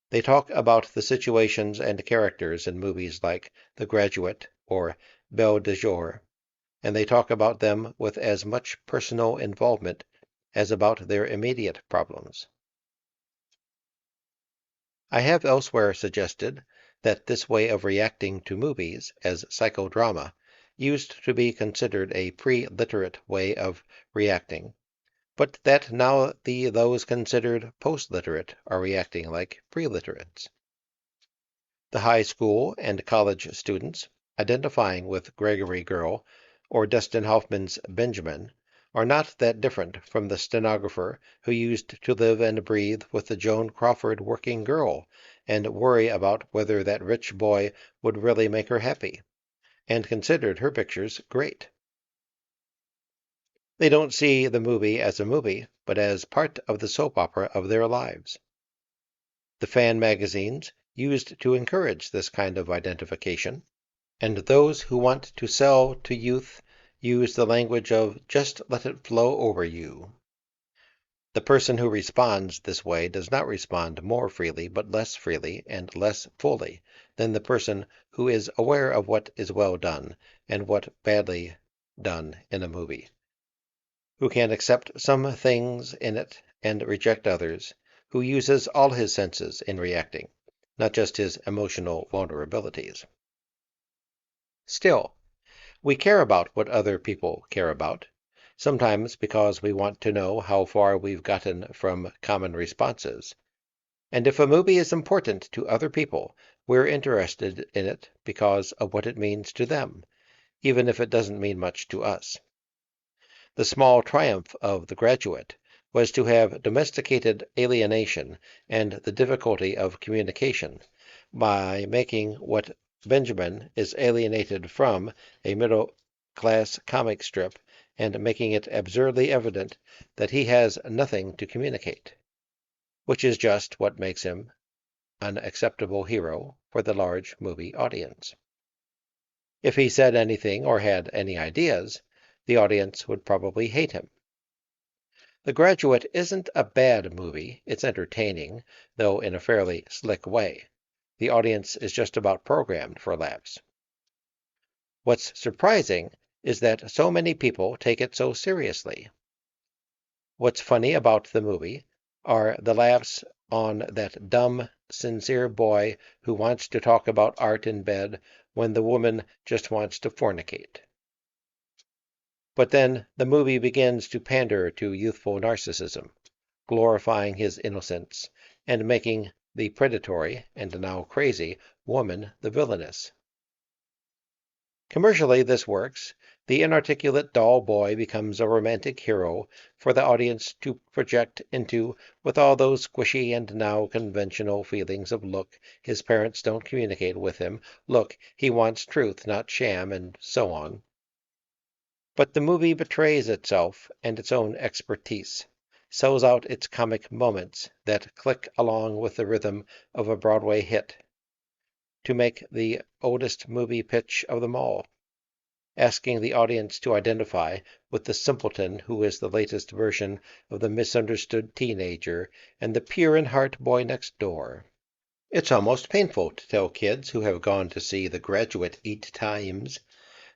they talk about the situations and characters in movies like The Graduate or Belle de Jour, and they talk about them with as much personal involvement as about their immediate problems. I have elsewhere suggested that this way of reacting to movies as psychodrama used to be considered a pre-literate way of reacting, but that now those considered post-literate are reacting like pre-literates. The high school and college students identifying with Gregory Girl or Dustin Hoffman's Benjamin are not that different from the stenographer who used to live and breathe with the Joan Crawford working girl and worry about whether that rich boy would really make her happy, and considered her pictures great. They don't see the movie as a movie, but as part of the soap opera of their lives. The fan magazines used to encourage this kind of identification, and those who want to sell to youth use the language of just let it flow over you. The person who responds this way does not respond more freely, but less freely and less fully than the person who is aware of what is well done and what badly done in a movie, who can accept some things in it and reject others, who uses all his senses in reacting, not just his emotional vulnerabilities. Still, we care about what other people care about, sometimes because we want to know how far we've gotten from common responses. And if a movie is important to other people, we're interested in it because of what it means to them, even if it doesn't mean much to us. The small triumph of The Graduate was to have domesticated alienation and the difficulty of communication by making what Benjamin is alienated from, a middle-class comic strip, and making it absurdly evident that he has nothing to communicate, which is just what makes him an acceptable hero for the large movie audience. If he said anything or had any ideas, the audience would probably hate him. The Graduate isn't a bad movie. It's entertaining, though in a fairly slick way. The audience is just about programmed for laughs. What's surprising is that so many people take it so seriously. What's funny about the movie are the laughs on that dumb, sincere boy who wants to talk about art in bed when the woman just wants to fornicate. But then the movie begins to pander to youthful narcissism, glorifying his innocence, and making the predatory, and now crazy, woman the villainess. Commercially, this works. The inarticulate doll boy becomes a romantic hero for the audience to project into with all those squishy and now conventional feelings of look, his parents don't communicate with him, look, he wants truth, not sham, and so on. But the movie betrays itself and its own expertise, sells out its comic moments that click along with the rhythm of a Broadway hit, to make the oldest movie pitch of them all, asking the audience to identify with the simpleton who is the latest version of the misunderstood teenager and the pure in heart boy next door. It's almost painful to tell kids who have gone to see The Graduate 8 times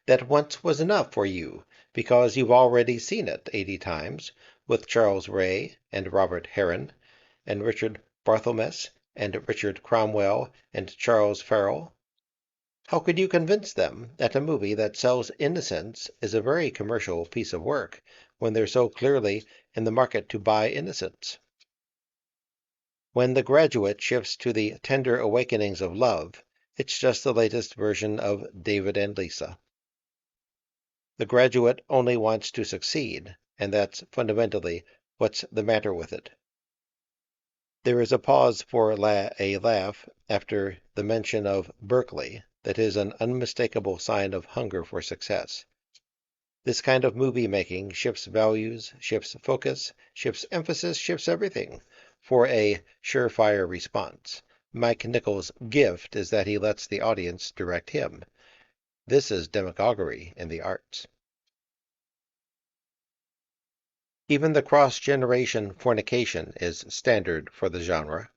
that once was enough for you because you've already seen it 80 times with Charles Ray and Robert Herron and Richard Barthelmess and Richard Cromwell and Charles Farrell. How could you convince them that a movie that sells innocence is a very commercial piece of work when they're so clearly in the market to buy innocence? When The Graduate shifts to the tender awakenings of love, it's just the latest version of David and Lisa. The Graduate only wants to succeed, and that's fundamentally what's the matter with it. There is a pause for a laugh after the mention of Berkeley that is an unmistakable sign of hunger for success. This kind of movie making shifts values, shifts focus, shifts emphasis, shifts everything for a surefire response. Mike Nichols' gift is that he lets the audience direct him. This is demagoguery in the arts. Even the cross-generation fornication is standard for the genre.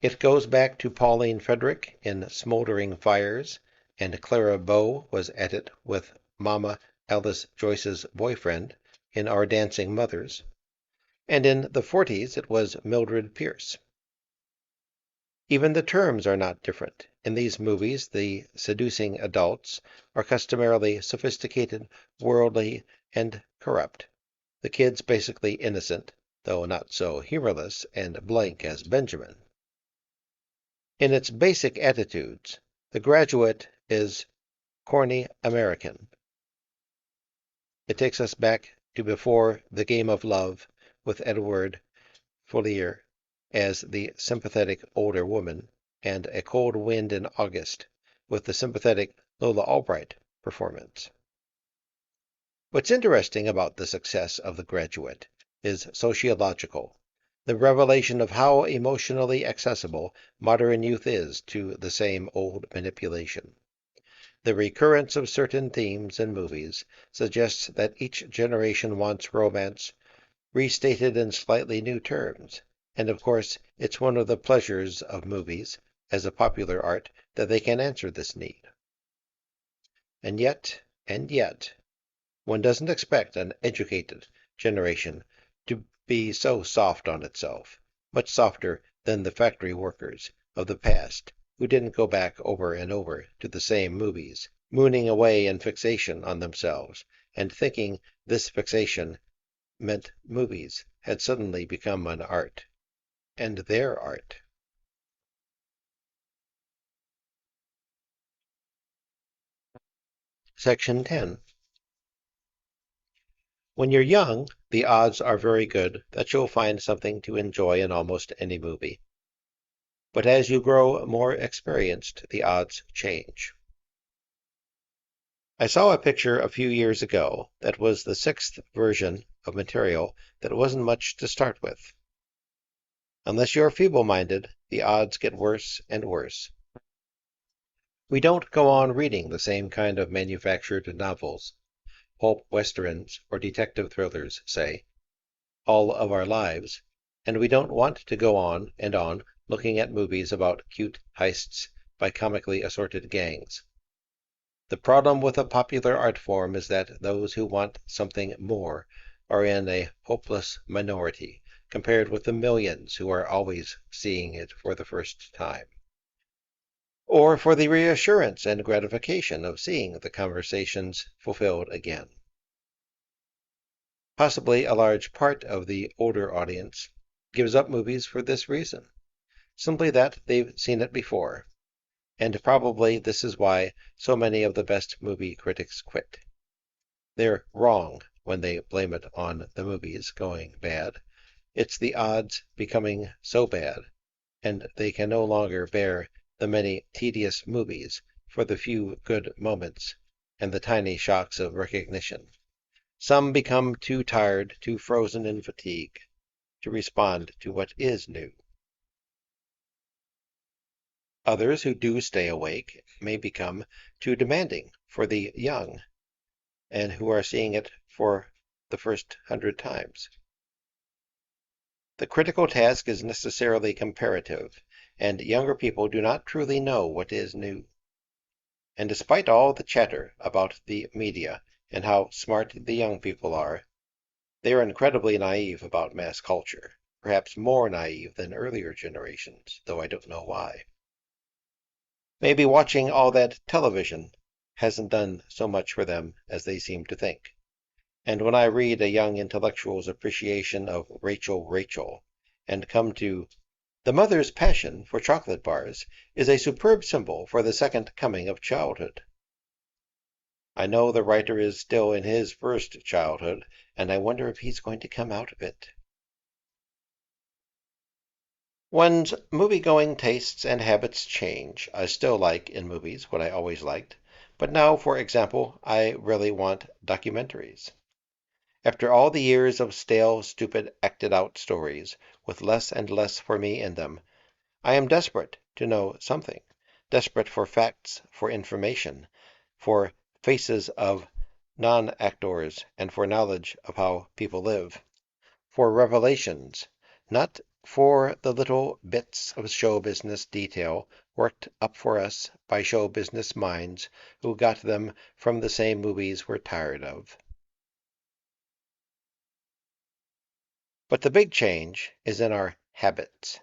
It goes back to Pauline Frederick in Smoldering Fires, and Clara Bow was at it with Mama Alice Joyce's boyfriend in Our Dancing Mothers, and in the 40s it was Mildred Pierce. Even the terms are not different. In these movies, the seducing adults are customarily sophisticated, worldly, and corrupt. The kids basically innocent, though not so humorless and blank as Benjamin. In its basic attitudes, The Graduate is corny American. It takes us back to before The Game of Love with Edward Follier as the sympathetic older woman, and A Cold Wind in August with the sympathetic Lola Albright performance. What's interesting about the success of The Graduate is sociological, the revelation of how emotionally accessible modern youth is to the same old manipulation. The recurrence of certain themes in movies suggests that each generation wants romance restated in slightly new terms, and of course it's one of the pleasures of movies as a popular art that they can answer this need. And yet, one doesn't expect an educated generation to be so soft on itself, much softer than the factory workers of the past who didn't go back over and over to the same movies, mooning away in fixation on themselves, and thinking this fixation meant movies had suddenly become an art, and their art. Section 10. When you're young, the odds are very good that you'll find something to enjoy in almost any movie. But as you grow more experienced, the odds change. I saw a picture a few years ago that was the sixth version of material that wasn't much to start with. Unless you're feeble-minded, the odds get worse and worse. We don't go on reading the same kind of manufactured novels, pulp westerns or detective thrillers, say, all of our lives, and we don't want to go on and on looking at movies about cute heists by comically assorted gangs. The problem with a popular art form is that those who want something more are in a hopeless minority compared with the millions who are always seeing it for the first time, or for the reassurance and gratification of seeing the conversations fulfilled again. Possibly a large part of the older audience gives up movies for this reason, simply that they've seen it before, and probably this is why so many of the best movie critics quit. They're wrong when they blame it on the movies going bad. It's the odds becoming so bad, and they can no longer bear the many tedious movies for the few good moments and the tiny shocks of recognition. Some become too tired, too frozen in fatigue, to respond to what is new. Others who do stay awake may become too demanding for the young, and who are seeing it for the first 100 times. The critical task is necessarily comparative, and younger people do not truly know what is new. And despite all the chatter about the media and how smart the young people are, they are incredibly naive about mass culture, perhaps more naive than earlier generations, though I don't know why. Maybe watching all that television hasn't done so much for them as they seem to think. And when I read a young intellectual's appreciation of Rachel, and come to "The mother's passion for chocolate bars is a superb symbol for the second coming of childhood," I know the writer is still in his first childhood, and I wonder if he's going to come out of it. One's movie-going tastes and habits change. I still like in movies what I always liked, but now, for example, I really want documentaries. After all the years of stale, stupid, acted-out stories, with less and less for me in them, I am desperate to know something, desperate for facts, for information, for faces of non-actors, and for knowledge of how people live, for revelations, not for the little bits of show business detail worked up for us by show business minds who got them from the same movies we're tired of. But the big change is in our habits.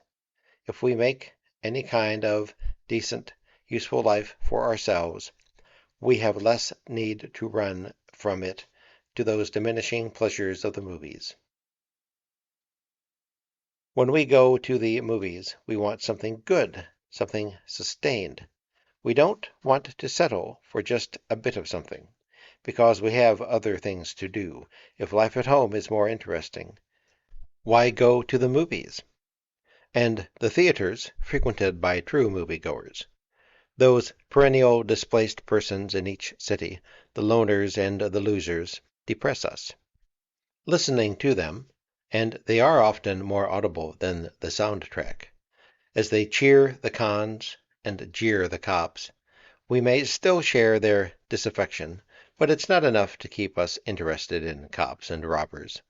If we make any kind of decent, useful life for ourselves, we have less need to run from it to those diminishing pleasures of the movies. When we go to the movies, we want something good, something sustained. We don't want to settle for just a bit of something, because we have other things to do. If life at home is more interesting, why go to the movies? And the theaters, frequented by true moviegoers. Those perennial displaced persons in each city, the loners and the losers, depress us. Listening to them, and they are often more audible than the soundtrack, as they cheer the cons and jeer the cops, we may still share their disaffection, but it's not enough to keep us interested in cops and robbers.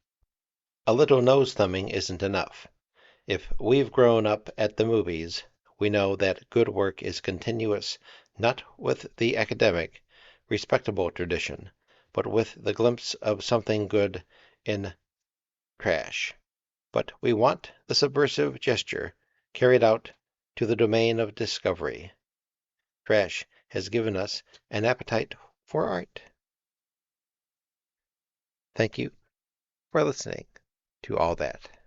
A little nose-thumbing isn't enough. If we've grown up at the movies, we know that good work is continuous, not with the academic, respectable tradition, but with the glimpse of something good in trash. But we want the subversive gesture carried out to the domain of discovery. Trash has given us an appetite for art. Thank you for listening to all that.